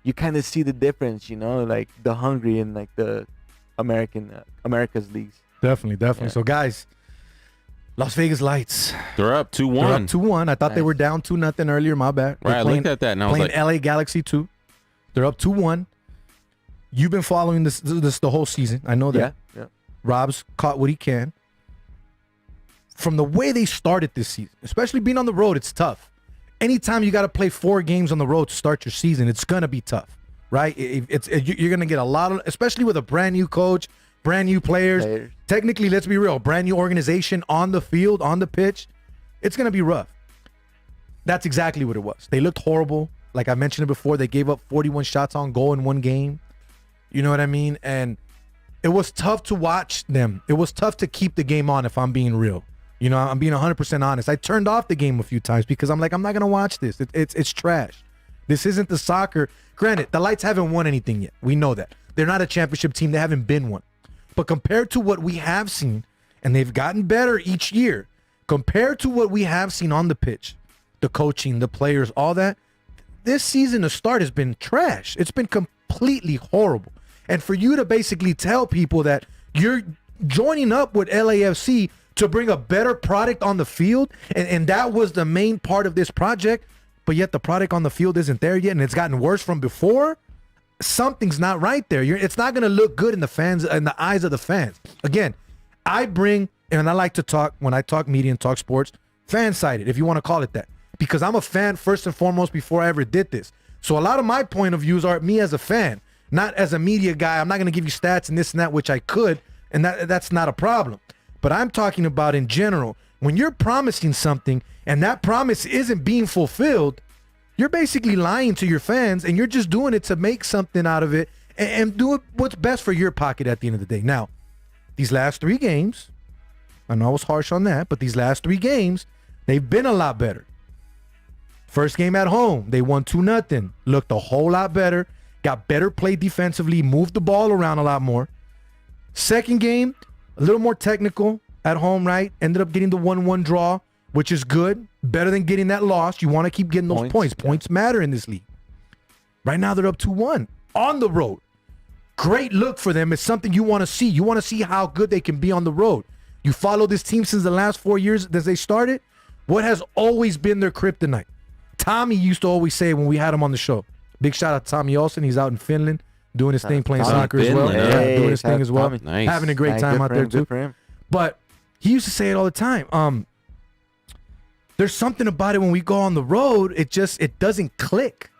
you kind of see the difference, like the hungry and like the America's leagues. Definitely. Yeah. So guys, Las Vegas Lights. They're up 2-1. They're up 2-1. I thought they were down 2-0 earlier. My bad. Right, I looked at that and I was like, LA Galaxy 2. They're up 2-1. You've been following this the whole season. I know that. Yeah. Rob's caught what he can. From the way they started this season, especially being on the road, it's tough. Anytime you got to play 4 games on the road to start your season, it's gonna be tough. right? You're going to get a lot of, especially with a brand new coach, brand new players. Technically, let's be real, brand new organization on the field, on the pitch. It's going to be rough. That's exactly what it was. They looked horrible. Like I mentioned it before, they gave up 41 shots on goal in one game. You know what I mean? And it was tough to watch them. It was tough to keep the game on, if I'm being real. You know, I'm being 100% honest. I turned off the game a few times because I'm like, I'm not going to watch this. It's trash. This isn't the soccer. Granted, the Lights haven't won anything yet. We know that. They're not a championship team. They haven't been one. But compared to what we have seen, and they've gotten better each year, compared to what we have seen on the pitch, the coaching, the players, all that, this season to start has been trash. It's been completely horrible. And for you to basically tell people that you're joining up with LAFC to bring a better product on the field, and that was the main part of this project, but yet the product on the field isn't there yet, and it's gotten worse from before, something's not right there. It's not going to look good in the eyes of the fans. Again, I bring, and I like to talk, when I talk media and talk sports, fan-sided, if you want to call it that. Because I'm a fan first and foremost before I ever did this. So a lot of my point of views are me as a fan, not as a media guy. I'm not going to give you stats and this and that, which I could, and that's not a problem. But I'm talking about in general, when you're promising something and that promise isn't being fulfilled, you're basically lying to your fans, and you're just doing it to make something out of it and do what's best for your pocket at the end of the day. Now, these last 3 games, I know I was harsh on that, but these last 3 games, they've been a lot better. First game at home, they won 2-0. Looked a whole lot better. Got better play defensively. Moved the ball around a lot more. Second game, a little more technical at home, right? Ended up getting the 1-1 draw, which is good. Better than getting that loss. You want to keep getting those points. Points matter in this league. Right now, they're up 2-1 on the road. Great look for them. It's something you want to see. You want to see how good they can be on the road. You follow this team since the last 4 years as they started. What has always been their kryptonite? Tommy used to always say when we had him on the show, big shout out to Tommy Olsen. He's out in Finland doing his thing, playing soccer as well. Hey, doing his thing as well. Nice. Having a great time out there too. But he used to say it all the time. There's something about it when we go on the road, it doesn't click.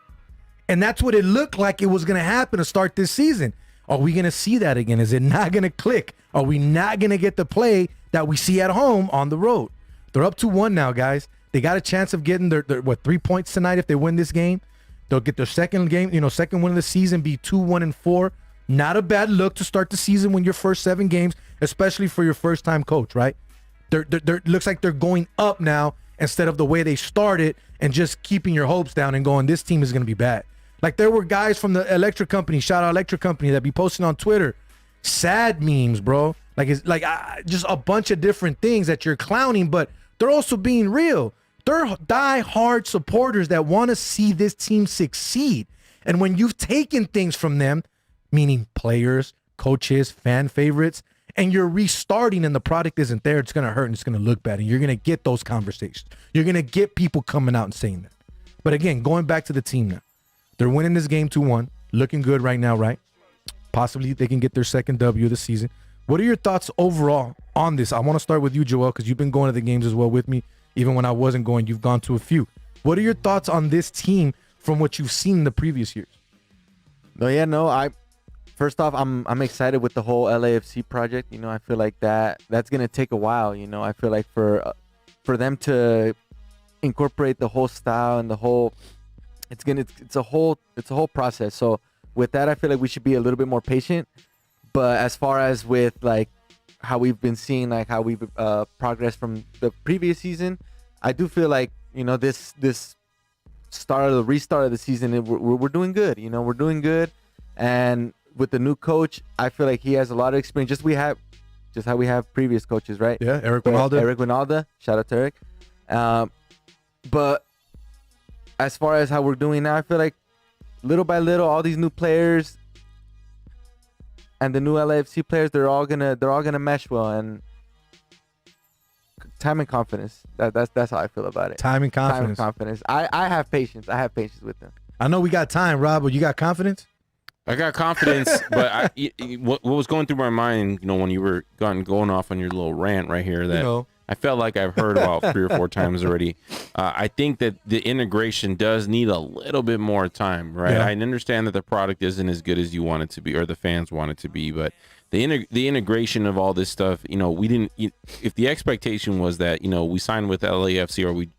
And that's what it looked like it was going to happen to start this season. Are we going to see that again? Is it not going to click? Are we not going to get the play that we see at home on the road? They're up 2-1 now, guys. They got a chance of getting their 3 points tonight if they win this game. They'll get their second game, second win of the season, be 2-1-4. Not a bad look to start the season when your first 7 games, especially for your first-time coach, right? They're looks like they're going up now instead of the way they started and just keeping your hopes down and going, this team is going to be bad. Like there were guys from the electric company, shout out electric company, that be posting on Twitter sad memes, bro. Like it's like just a bunch of different things that you're clowning, but they're also being real. They're die-hard supporters that want to see this team succeed. And when you've taken things from them, meaning players, coaches, fan favorites, and you're restarting and the product isn't there, it's going to hurt and it's going to look bad. And you're going to get those conversations. You're going to get people coming out and saying that. But again, going back to the team now. They're winning this game 2-1. Looking good right now, right? Possibly they can get their second W of the season. What are your thoughts overall on this? I want to start with you, Joel, because you've been going to the games as well with me. Even when I wasn't going, you've gone to a few. What are your thoughts on this team from what you've seen in the previous years? First off, I'm excited with the whole LAFC project. I feel like that's gonna take a while. I feel like for them to incorporate the whole style and the whole, it's a whole process. So with that, I feel like we should be a little bit more patient. But as far as with like how we've been seeing, like how we've progressed from the previous season, I do feel like this restart of the season, we're doing good. We're doing good, and with the new coach, I feel like he has a lot of experience. Just how we have previous coaches, right? Yeah, Eric Winalda. Shout out to Eric. But as far as how we're doing now, I feel like little by little, all these new players and the new LAFC players, they're all gonna mesh well, and time and confidence. That's how I feel about it. Time and confidence. I have patience. I have patience with them. I know we got time, Rob, but you got confidence? I got confidence, but what was going through my mind, when you were going off on your little rant right here, that I felt like I've heard about 3 or 4 times already. I think that the integration does need a little bit more time, right? Yeah. I understand that the product isn't as good as you want it to be, or the fans want it to be, but the integration of all this stuff, we didn't. If the expectation was that we signed with LAFC or we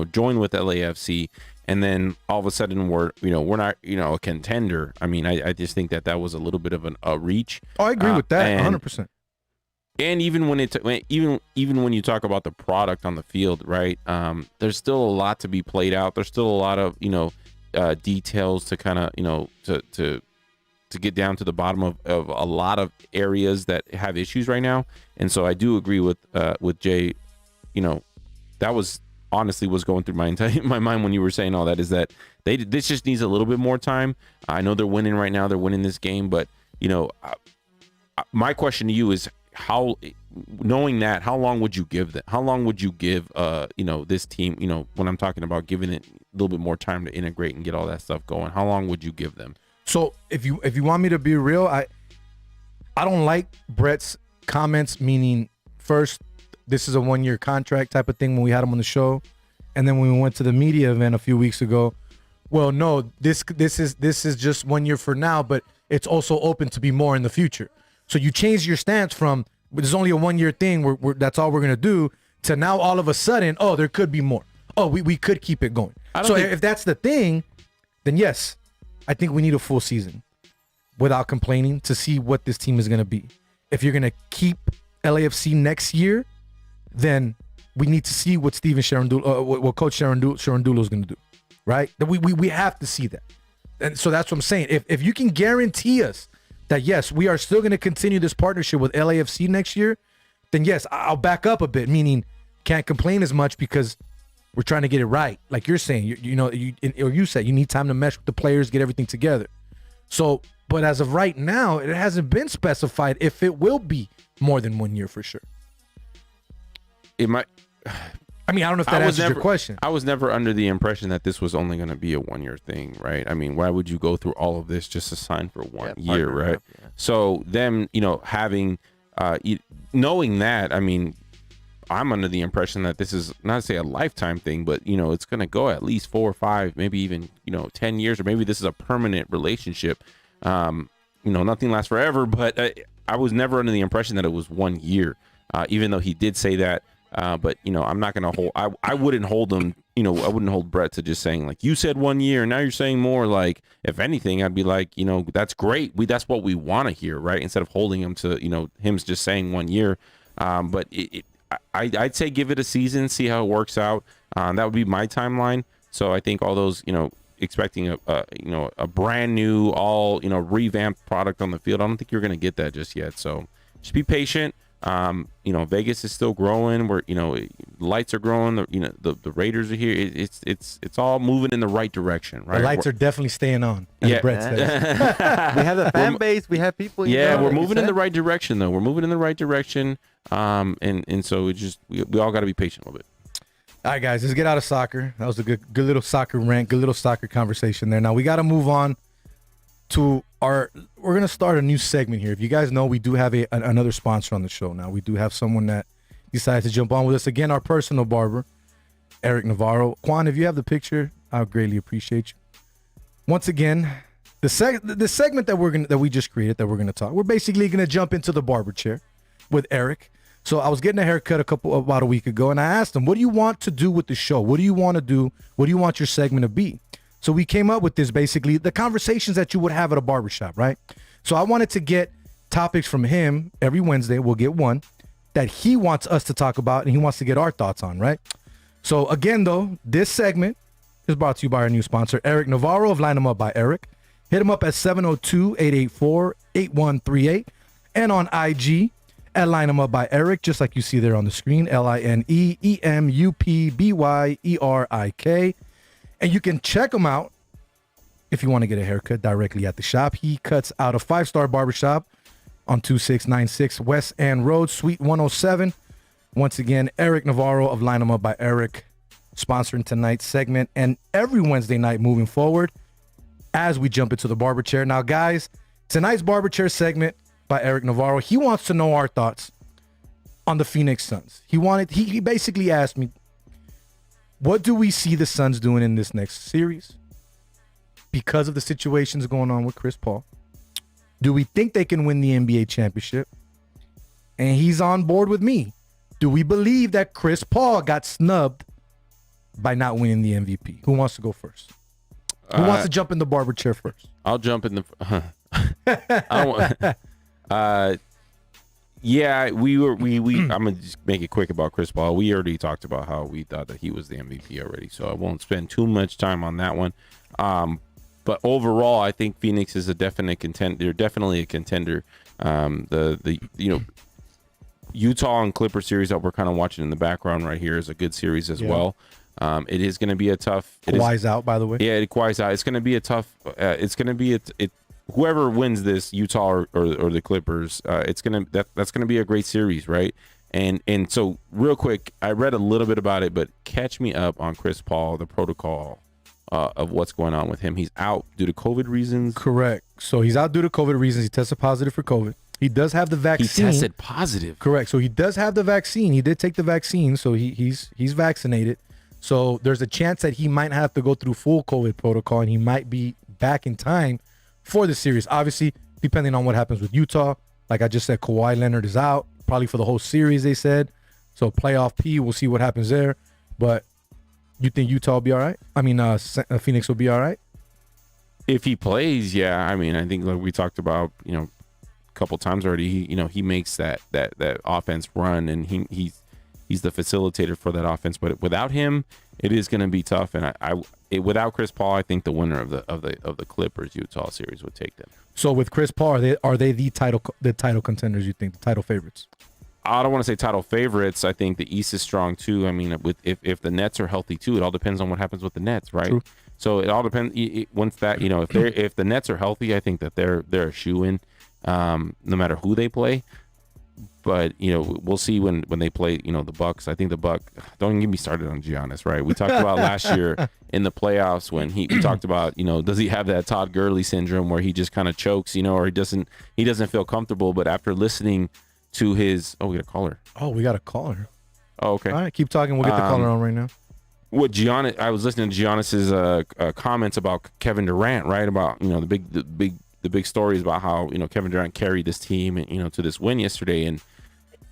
joined with LAFC, and then all of a sudden we're not a contender. I mean, I just think that was a little bit of a reach. Oh, I agree with that, 100%. And even when even when you talk about the product on the field, right? There's still a lot to be played out. There's still a lot of details to kind of to get down to the bottom of a lot of areas that have issues right now. And so I do agree with Jay. That was honestly was going through my mind when you were saying all that, is that this just needs a little bit more time. I know they're winning right now. They're winning this game, but my question to you is, knowing that, how long would you give that? How long would you give this team, when I'm talking about giving it a little bit more time to integrate and get all that stuff going, how long would you give them? So if you want me to be real, I don't like Brett's comments, meaning first, this is a 1-year contract type of thing when we had him on the show, and then when we went to the media event a few weeks ago, well, no, this is just 1 year for now, but it's also open to be more in the future. So you change your stance from there's only a 1-year thing, that's all we're gonna do, to now all of a sudden, oh, there could be more. Oh, we could keep it going. So if that's the thing, then yes, I think we need a full season without complaining to see what this team is gonna be. If you're gonna keep LAFC next year, then we need to see what Steven Sherandulu, what Coach Sherandulu is gonna do, right? We have to see that, and so that's what I'm saying. If you can guarantee us that yes, we are still going to continue this partnership with LAFC next year, then yes, I'll back up a bit, meaning can't complain as much because we're trying to get it right. Like you're saying, you said you need time to mesh with the players, get everything together. So, but as of right now, it hasn't been specified if it will be more than 1 year for sure. It might. I mean, I don't know if that answers your question. I was never under the impression that this was only going to be a 1 year thing, right? I mean, why would you go through all of this just to sign for 1 year, right? Up, yeah. So them, having, knowing that, I mean, I'm under the impression that this is not to say a lifetime thing, but it's going to go at least 4 or 5, maybe even 10 years, or maybe this is a permanent relationship. Nothing lasts forever, but I was never under the impression that it was 1 year, even though he did say that. But I'm not gonna hold. I wouldn't hold him. I wouldn't hold Brett to just saying like, you said 1 year and now you're saying more. Like, if anything, I'd be like, that's great. That's what we want to hear, right? Instead of holding him to him just saying 1 year. But I'd say give it a season, see how it works out. That would be my timeline. So I think all those expecting a brand new revamped product on the field, I don't think you're gonna get that just yet. So just be patient. Vegas is still growing. We're lights are growing. The Raiders are here. It's all moving in the right direction, right? The lights are definitely staying on. As Brett says. We have a fan base. We have people. We're moving in the right direction, though. We're moving in the right direction. And so we all got to be patient a little bit. All right, guys, let's get out of soccer. That was a good little soccer rant, good little soccer conversation there. Now we got to move on to we're going to start a new segment here. If you guys know, we do have another sponsor on the show now. We do have someone that decided to jump on with us. Again, our personal barber, Eric Navarro. Juan, if you have the picture, I would greatly appreciate you. Once again, the segment that we just created that we're going to talk, we're basically going to jump into the barber chair with Eric. So I was getting a haircut about a week ago, and I asked him, what do you want to do with the show? What do you want to do? What do you want your segment to be? So we came up with this, basically the conversations that you would have at a barbershop, right? So I wanted to get topics from him every Wednesday. We'll get one that he wants us to talk about and he wants to get our thoughts on, right? So again, though, this segment is brought to you by our new sponsor, Eric Navarro of Line 'em Up by Eric. Hit him up at 702-884-8138 and on IG at Line 'em Up by Eric, just like you see there on the screen, LINEEMUPBYERIK. And you can check him out if you want to get a haircut directly at the shop. He cuts out a 5-star barbershop on 2696 West End Road, Suite 107. Once again, Eric Navarro of Line 'em Up by Eric, sponsoring tonight's segment and every Wednesday night moving forward as we jump into the barber chair. Now, guys, tonight's barber chair segment by Eric Navarro, he wants to know our thoughts on the Phoenix Suns. He basically asked me, what do we see the Suns doing in this next series because of the situations going on with Chris Paul? Do we think they can win the NBA championship? And he's on board with me. Do we believe that Chris Paul got snubbed by not winning the MVP? Who wants to go first? Who wants to jump in the barber chair first? I'll jump in the. Yeah, I'm gonna just make it quick about Chris Paul. We already talked about how we thought that he was the MVP already, so I won't spend too much time on that one. But overall, I think Phoenix is a definite contender. They're definitely a contender. The Utah and Clipper series that we're kind of watching in the background right here is a good series as well. It is going to be a tough. Kawhi's out, by the way. Yeah, Kawhi's out. It's going to be a tough. It's going to be whoever wins this, Utah or the Clippers. That's going to be a great series, right? And so real quick, I read a little bit about it, but catch me up on Chris Paul, the protocol of what's going on with him. He's out due to COVID reasons. Correct. So he's out due to COVID reasons. He tested positive for COVID. He does have the vaccine. He tested positive. Correct. So he does have the vaccine. He did take the vaccine, so he's vaccinated. So there's a chance that he might have to go through full COVID protocol, and he might be back in time for the series. Obviously, depending on what happens with Utah. Like I just said, Kawhi Leonard is out probably for the whole series, they said. So playoff P, we'll see what happens there. But you think Utah will be all right? I mean, Phoenix will be all right? If he plays, yeah. I mean, I think like we talked about, a couple times already, he makes that offense run, and he's the facilitator for that offense. But without him, it is going to be tough. And without Chris Paul, I think the winner of the Clippers Utah series would take them. So with Chris Paul, are they the title contenders? You think the title favorites? I don't want to say title favorites. I think the East is strong too. I mean, if the Nets are healthy too, it all depends on what happens with the Nets, right? True. So it all depends. Once that if the Nets are healthy, I think that they're a shoo-in, no matter who they play. But we'll see when they play the Bucks. I think the Buck. Don't even get me started on Giannis, right? We talked about last year in the playoffs when we talked about does he have that Todd Gurley syndrome where he just kind of chokes, or he doesn't feel comfortable. But after listening to his we got a caller. Oh, we got a caller. Oh, okay. All right, keep talking. We'll get the caller on right now. What Giannis? I was listening to Giannis's comments about Kevin Durant, right? About the big stories about how Kevin Durant carried this team and to this win yesterday, and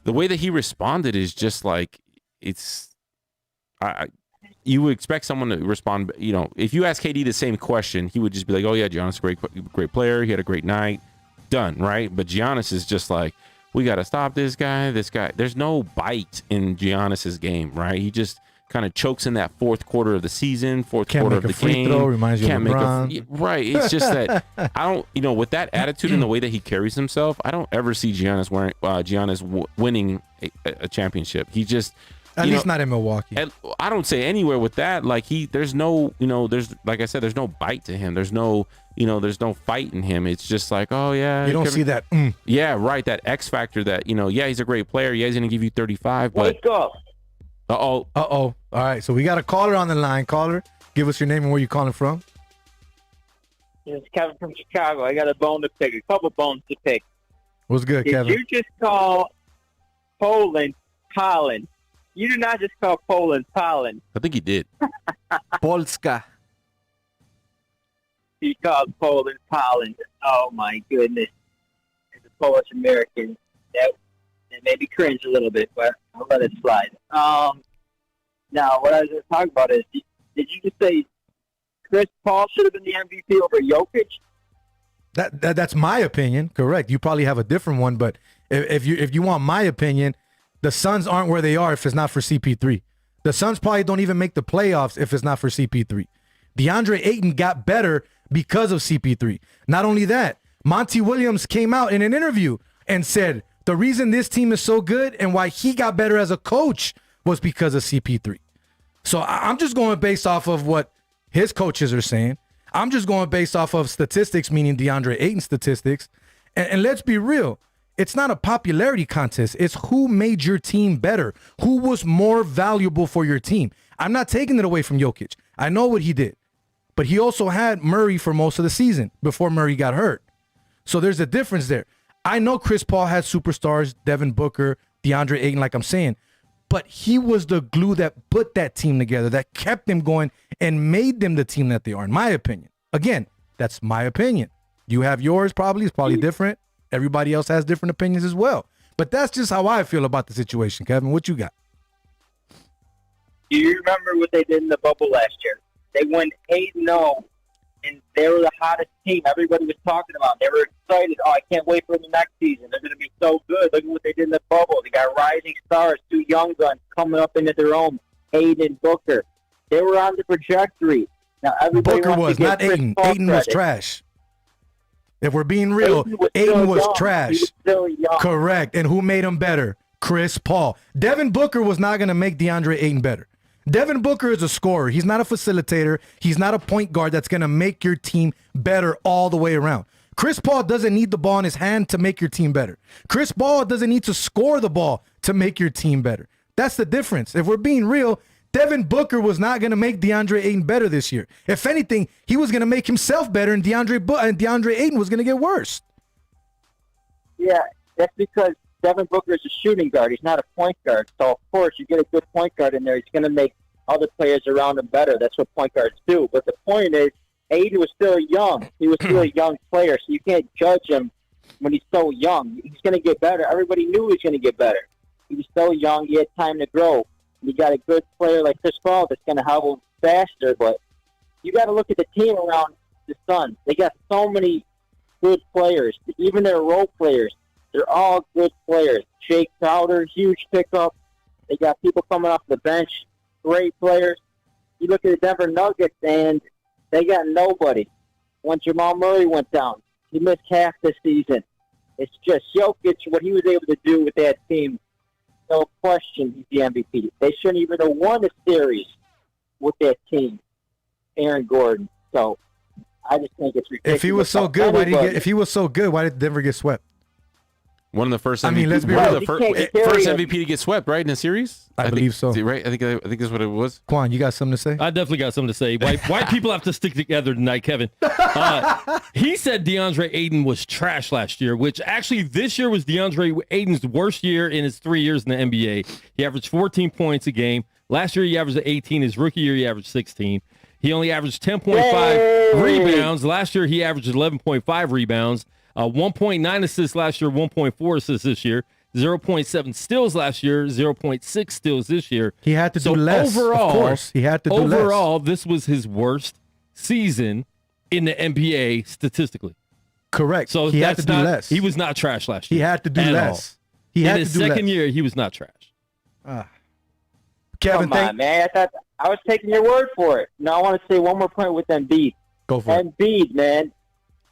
the way that he responded is just like you would expect someone to respond. If you ask KD the same question, he would just be like, "Oh yeah, Giannis, great player. He had a great night, done." Right? But Giannis is just like, "We got to stop this guy. This guy." There's no bite in Giannis's game, right? He just kind of chokes in that fourth quarter of the season, quarter of the game. Throw, reminds you of LeBron. Right. It's just that I don't, with that attitude and the way that he carries himself, I don't ever see Giannis winning a championship. He just, at least not in Milwaukee. I don't say anywhere with that. Like there's no, there's, like I said, there's no bite to him. There's no, there's no fight in him. It's just like, oh yeah. You don't see that. Yeah, right. That X factor that, yeah, he's a great player. Yeah, he's going to give you 35. But Wake up. Uh-oh. All right, so we got a caller on the line. Caller, give us your name and where you calling from. It's Kevin from Chicago. I got a couple bones to pick. What's good, Kevin? Did you just call Poland Pollen? You did not just call Poland Pollen. I think he did. Polska. He called Poland Pollen. Oh, my goodness. As a Polish American, that made me cringe a little bit, but I'll let it slide. Now, what I was going to talk about is, did you just say Chris Paul should have been the MVP over Jokic? That's my opinion. Correct. You probably have a different one, but if you want my opinion, the Suns aren't where they are if it's not for CP3. The Suns probably don't even make the playoffs if it's not for CP3. DeAndre Ayton got better because of CP3. Not only that, Monty Williams came out in an interview and said the reason this team is so good and why he got better as a coach was because of CP3. So I'm just going based off of what his coaches are saying. I'm just going based off of statistics, meaning DeAndre Ayton statistics. And let's be real. It's not a popularity contest. It's who made your team better. Who was more valuable for your team. I'm not taking it away from Jokic. I know what he did. But he also had Murray for most of the season before Murray got hurt. So there's a difference there. I know Chris Paul had superstars, Devin Booker, DeAndre Ayton, like I'm saying. But he was the glue that put that team together, that kept them going and made them the team that they are, in my opinion. Again, that's my opinion. You have yours probably. It's probably different. Everybody else has different opinions as well. But that's just how I feel about the situation, Kevin. What you got? Do you remember what they did in the bubble last year? They went 8-0, and they were the hottest team. Everybody was talking about. They were excited. Oh, I can't wait for the next season. They're going to be so good. Look at what they did in the bubble. They got rising stars, 2 young guns coming up into their own. Hayden and Booker. They were on the trajectory. Now everybody Booker was, not Ayton. Ayton was trash. If we're being real, Ayton was trash. He was still young. Correct. And who made him better? Chris Paul. Devin Booker was not going to make DeAndre Ayton better. Devin Booker is a scorer. He's not a facilitator. He's not a point guard that's going to make your team better all the way around. Chris Paul doesn't need the ball in his hand to make your team better. Chris Paul doesn't need to score the ball to make your team better. That's the difference. If we're being real, Devin Booker was not going to make DeAndre Ayton better this year. If anything, he was going to make himself better, and DeAndre Ayton was going to get worse. Yeah, that's because Devin Booker is a shooting guard. He's not a point guard. So, of course, you get a good point guard in there. He's going to make other players around him better. That's what point guards do. But the point is, Ayton was still young. He was still a young player, so you can't judge him when he's so young. He's going to get better. Everybody knew he was going to get better. He was so young. He had time to grow. You got a good player like Chris Paul that's going to help him faster. But you got to look at the team around the Suns. They got so many good players. Even their role players, they're all good players. Jake Crowder, huge pickup. They got people coming off the bench, great players. You look at the Denver Nuggets, and they got nobody. When Jamal Murray went down, he missed half the season. It's just Jokic, what he was able to do with that team. No question, he's the MVP. They shouldn't even have won the series with that team, Aaron Gordon. So I just think it's ridiculous. If he was so good, If he was so good, why did Denver get swept? One of the first MVP, I mean, let's be one of real. the first MVP to get swept, right, in a series? I believe so. Right? I think that's what it was. Quan, you got something to say? I definitely got something to say. White people have to stick together tonight, Kevin. He said DeAndre Ayton was trash last year, which actually this year was DeAndre Ayton's worst year in his 3 years in the NBA. He averaged 14 points a game. Last year he averaged 18. His rookie year he averaged 16. He only averaged 10.5 rebounds. Last year he averaged 11.5 rebounds. 1.9 assists last year, 1.4 assists this year, 0.7 steals last year, 0.6 steals this year. He had to do less. Overall, of course, he had to do less. Overall, this was his worst season in the NBA statistically. Correct. So he had to do less. He was not trash last year. He had to do less. In his second year, he was not trash. Kevin, come on, man. I was taking your word for it. Now I want to say one more point with Embiid. Go for it. Embiid, man,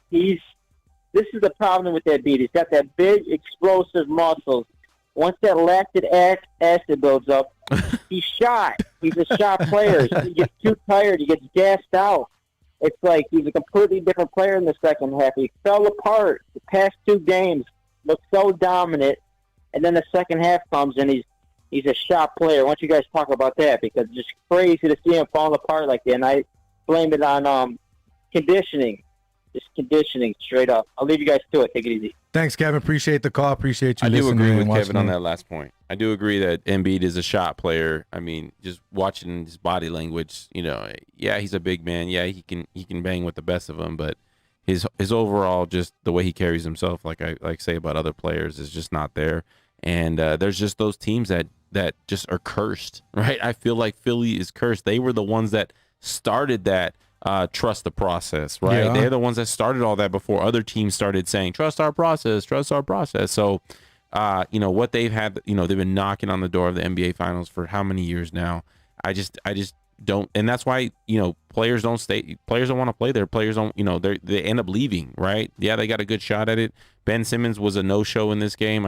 this is the problem with that beat. He's got that big, explosive muscles. Once that lactic acid builds up, he's shot. He's a shot player. He gets too tired. He gets gassed out. It's like he's a completely different player in the second half. He fell apart. The past 2 games looked so dominant, and then the second half comes, and he's a shot player. I want you guys to talk about that because it's just crazy to see him fall apart like that, and I blame it on conditioning. Just conditioning, straight up. I'll leave you guys to it. Take it easy. Thanks, Kevin. Appreciate the call. Appreciate you I do listening. agree with and Kevin on watching. that last point. I do agree that Embiid is a shot player. I mean, just watching his body language, yeah, he's a big man. Yeah, he can bang with the best of them, but his overall, just the way he carries himself, like I say about other players, is just not there. And there's just those teams that just are cursed, right? I feel like Philly is cursed. They were the ones that started that. Trust the process, right? Yeah. They're the ones that started all that before other teams started saying, trust our process, trust our process. So, what they've had, they've been knocking on the door of the NBA finals for how many years now? I just don't. And that's why, players don't stay, players don't want to play there. Players don't, they end up leaving, right? Yeah, they got a good shot at it. Ben Simmons was a no-show in this game.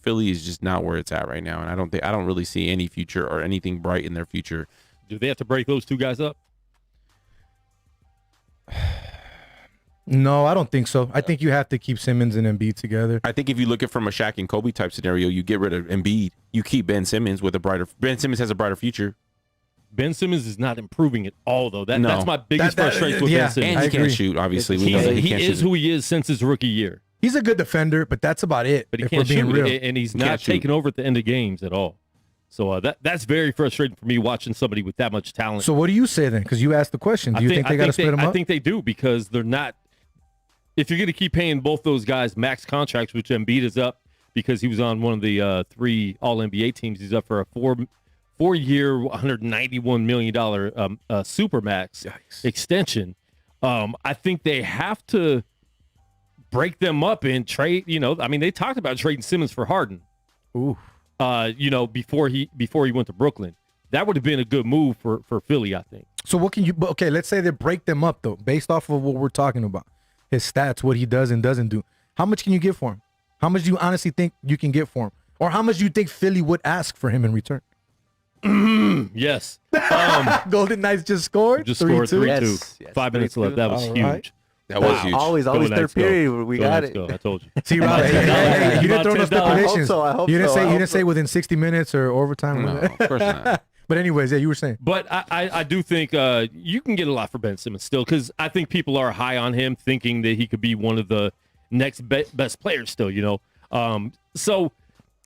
Philly is just not where it's at right now. And I don't really see any future or anything bright in their future. Do they have to break those 2 guys up? No, I don't think so. I think you have to keep Simmons and Embiid together. I think if you look at from a Shaq and Kobe type scenario, you get rid of Embiid. You keep Ben Simmons with Ben Simmons has a brighter future. Ben Simmons is not improving at all, though. That's my biggest frustration with Ben Simmons. And he can't shoot, obviously. We know that he can't is shoot. who he is since his rookie year. He's a good defender, but that's about it. But he if can't we're being shoot, real. and he's He not can't shoot. taking over at the end of games at all. So that's very frustrating for me watching somebody with that much talent. So what do you say then? Because you asked the question. Do you think they got to split them up? I think they do, because they're not. If you're going to keep paying both those guys max contracts, which Embiid is up because he was on one of the 3 All-NBA teams, he's up for a four-year, $191 million supermax extension. I think they have to break them up and trade. They talked about trading Simmons for Harden. Ooh. Before he went to Brooklyn. That would have been a good move for Philly, I think. So what can you? Okay, let's say they break them up though, based off of what we're talking about, his stats, what he does and doesn't do. How much can you get for him? How much do you honestly think you can get for him, or how much do you think Philly would ask for him in return? Yes. Golden Knights just scored. Just scored 3-2. Yes, 5 minutes 3-2. left. That was All huge. right. That was huge. Always Go third Knights, go. period. We Go got Knights, it. go. I told you. See, Rob, hey, you didn't throw no About $10. stipulations. I hope You didn't so. say I you hope didn't say so. within 60 minutes or overtime. No, of course not. But anyways, yeah, you were saying. But I do think you can get a lot for Ben Simmons still, because I think people are high on him, thinking that he could be one of the next best players still, So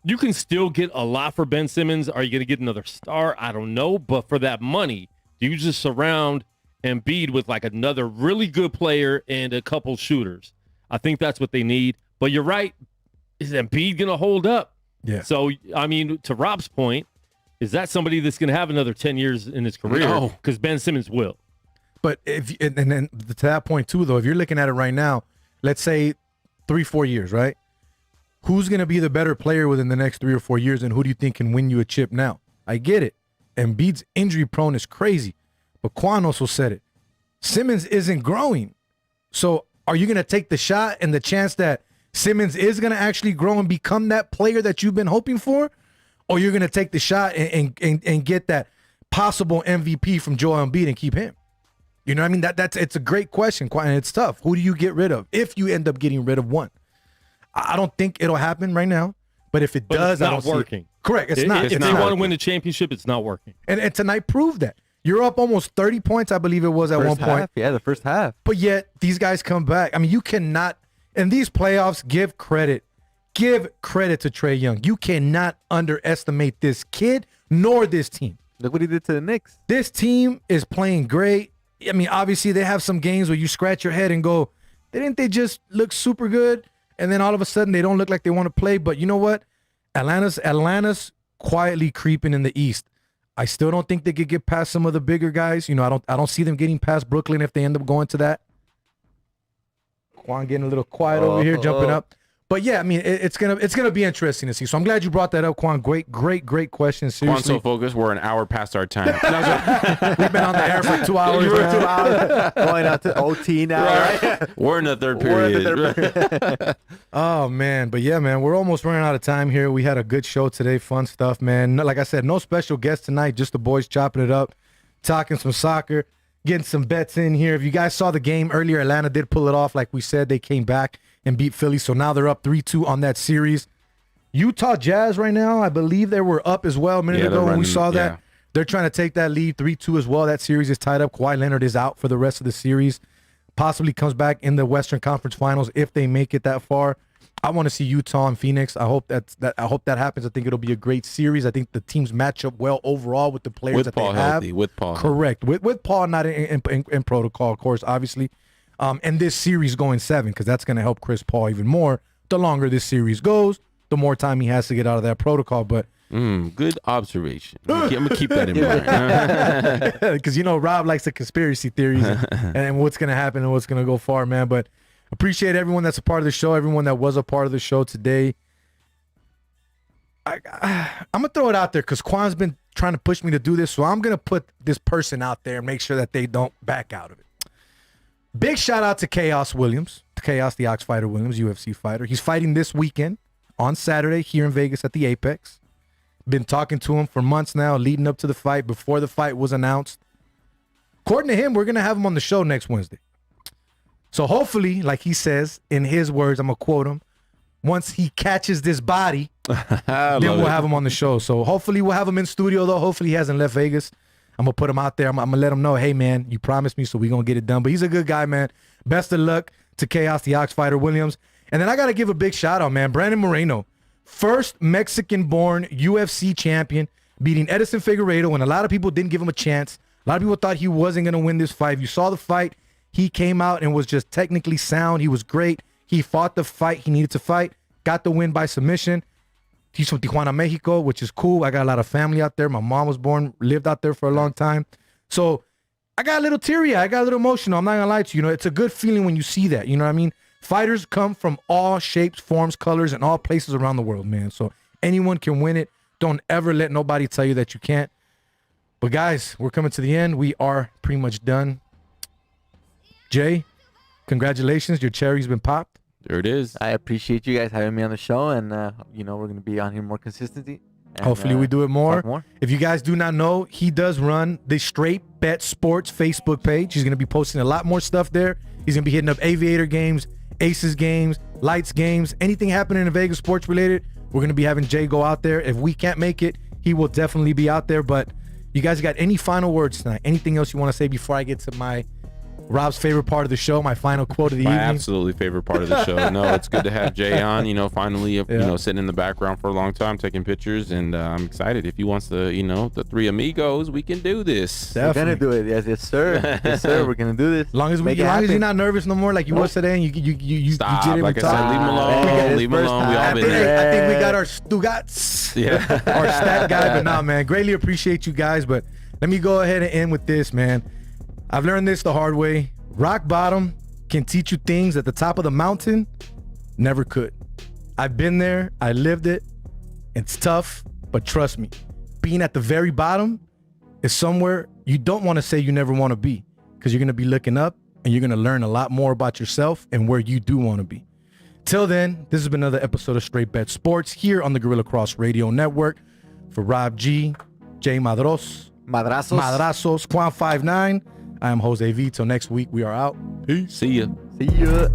you can still get a lot for Ben Simmons. Are you going to get another star? I don't know. But for that money, do you just surround Embiid with like another really good player and a couple shooters? I think that's what they need. But you're right. Is Embiid going to hold up? Yeah. So, to Rob's point, is that somebody that's going to have another 10 years in his career? No. Because Ben Simmons will. But and then to that point too, though, if you're looking at it right now, let's say 3-4 years, right? Who's going to be the better player within the next 3 or 4 years, and who do you think can win you a chip now? I get it. Embiid's injury prone is crazy, but Quan also said it. Simmons isn't growing. So are you going to take the shot and the chance that Simmons is going to actually grow and become that player that you've been hoping for? Or you're going to take the shot and get that possible MVP from Joel Embiid and keep him? You know what I mean? It's a great question, and it's tough. Who do you get rid of if you end up getting rid of one? I don't think it'll happen right now, but if it does, it's I not don't working. See it. Correct. It's not. If It's they not. want to win the championship, it's not working. And tonight proved that. You're up almost 30 points, I believe it was at one First point. half, yeah, the first half. But yet these guys come back. I mean, you cannot in these playoffs give credit to Trae Young. You cannot underestimate this kid nor this team. Look what he did to the Knicks. This team is playing great. I mean, obviously they have some games where you scratch your head and go, didn't they just look super good? And then all of a sudden they don't look like they want to play. But you know what? Atlanta's quietly creeping in the East. I still don't think they could get past some of the bigger guys. I don't see them getting past Brooklyn if they end up going to that. Quan getting a little quiet over here, jumping up. But yeah, I mean, it's gonna be interesting to see. So I'm glad you brought that up, Quan. Great question. Juan's Seriously, so focused, we're an hour past our time. we've been on the air for 2 hours. You were now. 2 hours going out to OT now, right? We're in the third We're in period. the third Oh man, but yeah, man, we're almost running out of time here. We had a good show today, fun stuff, man. Like I said, no special guests tonight, just the boys chopping it up, talking some soccer, getting some bets in here. If you guys saw the game earlier, Atlanta did pull it off. Like we said, they came back and beat Philly, so now they're up 3-2 on that series. Utah Jazz right now, I believe they were up as well a minute ago when we saw that. yeah. They're trying to take that lead 3-2 as well. That series is tied up. Kawhi Leonard is out for the rest of the series. Possibly comes back in the Western Conference Finals if they make it that far. I want to see Utah and Phoenix. I hope that happens. I think it'll be a great series. I think the teams match up well overall with the players With that Paul they have. healthy. With Paul. Correct. With Paul not in protocol, of course, obviously. And this series going 7, because that's going to help Chris Paul even more. The longer this series goes, the more time he has to get out of that protocol. But Good observation. I'm gonna keep that in mind. because Rob likes the conspiracy theories and what's gonna happen and what's gonna go far, man. But appreciate everyone that's a part of the show, everyone that was a part of the show today. I'm gonna throw it out there because Quan's been trying to push me to do this, so I'm gonna put this person out there and make sure that they don't back out of it. Big shout out to Chaos Williams, Chaos the Ox Fighter Williams, UFC fighter. He's fighting this weekend on Saturday here in Vegas at the Apex. Been talking to him for months now, leading up to the fight, before the fight was announced. According to him, we're going to have him on the show next Wednesday. So hopefully, like he says, in his words, I'm going to quote him, once he catches this body, then we'll have him on the show. So hopefully we'll have him in studio, though. Hopefully he hasn't left Vegas. I'm going to put him out there. I'm going to let him know, hey, man, you promised me, so we're going to get it done. But he's a good guy, man. Best of luck to Chaos the Ox Fighter Williams. And then I got to give a big shout out, man. Brandon Moreno, first Mexican-born UFC champion, beating Edison Figueiredo when a lot of people didn't give him a chance. A lot of people thought he wasn't going to win this fight. If you saw the fight, he came out and was just technically sound. He was great. He fought the fight he needed to fight, got the win by submission. He's from Tijuana, Mexico, which is cool. I got a lot of family out there. My mom was born, lived out there for a long time. So I got a little teary. I got a little emotional. I'm not going to lie to you. You know, it's a good feeling when you see that. You know what I mean? Fighters come from all shapes, forms, colors, and all places around the world, man. So anyone can win it. Don't ever let nobody tell you that you can't. But guys, we're coming to the end. We are pretty much done. Jay, congratulations. Your cherry's been popped. There it is. I appreciate you guys having me on the show, and you know, we're gonna be on here more consistently. And, Hopefully we do it more. talk more. If you guys do not know, he does run the Straight Bet Sports Facebook page. He's going to be posting a lot more stuff there. He's going to be hitting up Aviator games, Aces games, Lights games, anything happening in Vegas sports related. We're going to be having Jay go out there. If we can't make it, he will definitely be out there. But you guys got any final words tonight? Anything else you want to say before I get to my Rob's favorite part of the show, my final quote of the My evening? absolutely favorite part of the show. No, it's good to have Jay on. You know, finally, you know, sitting in the background for a long time, taking pictures, and I'm excited. If he wants to, you know, the three amigos, we can do this. We're gonna do it. Yes, sir. Yes, sir. We're gonna do this. As long as you're not nervous no more, like you was today, and you Stop. get it. Like I said, leave him alone. Leave him alone. We all been there. I think we got our Stugats, our stat guy. But nah, man, greatly appreciate you guys. But let me go ahead and end with this, man. I've learned this the hard way. Rock bottom can teach you things that the top of the mountain never could. I've been there. I lived it. It's tough, but trust me, being at the very bottom is somewhere you don't want to say you never want to be, because you're going to be looking up and you're going to learn a lot more about yourself and where you do want to be. Till then, this has been another episode of Straight Bet Sports here on the Gorilla Cross Radio Network. For Rob G, Jay Madrazos, Juan 59, I am Jose V. Till next week, we are out. Peace. See ya. See ya.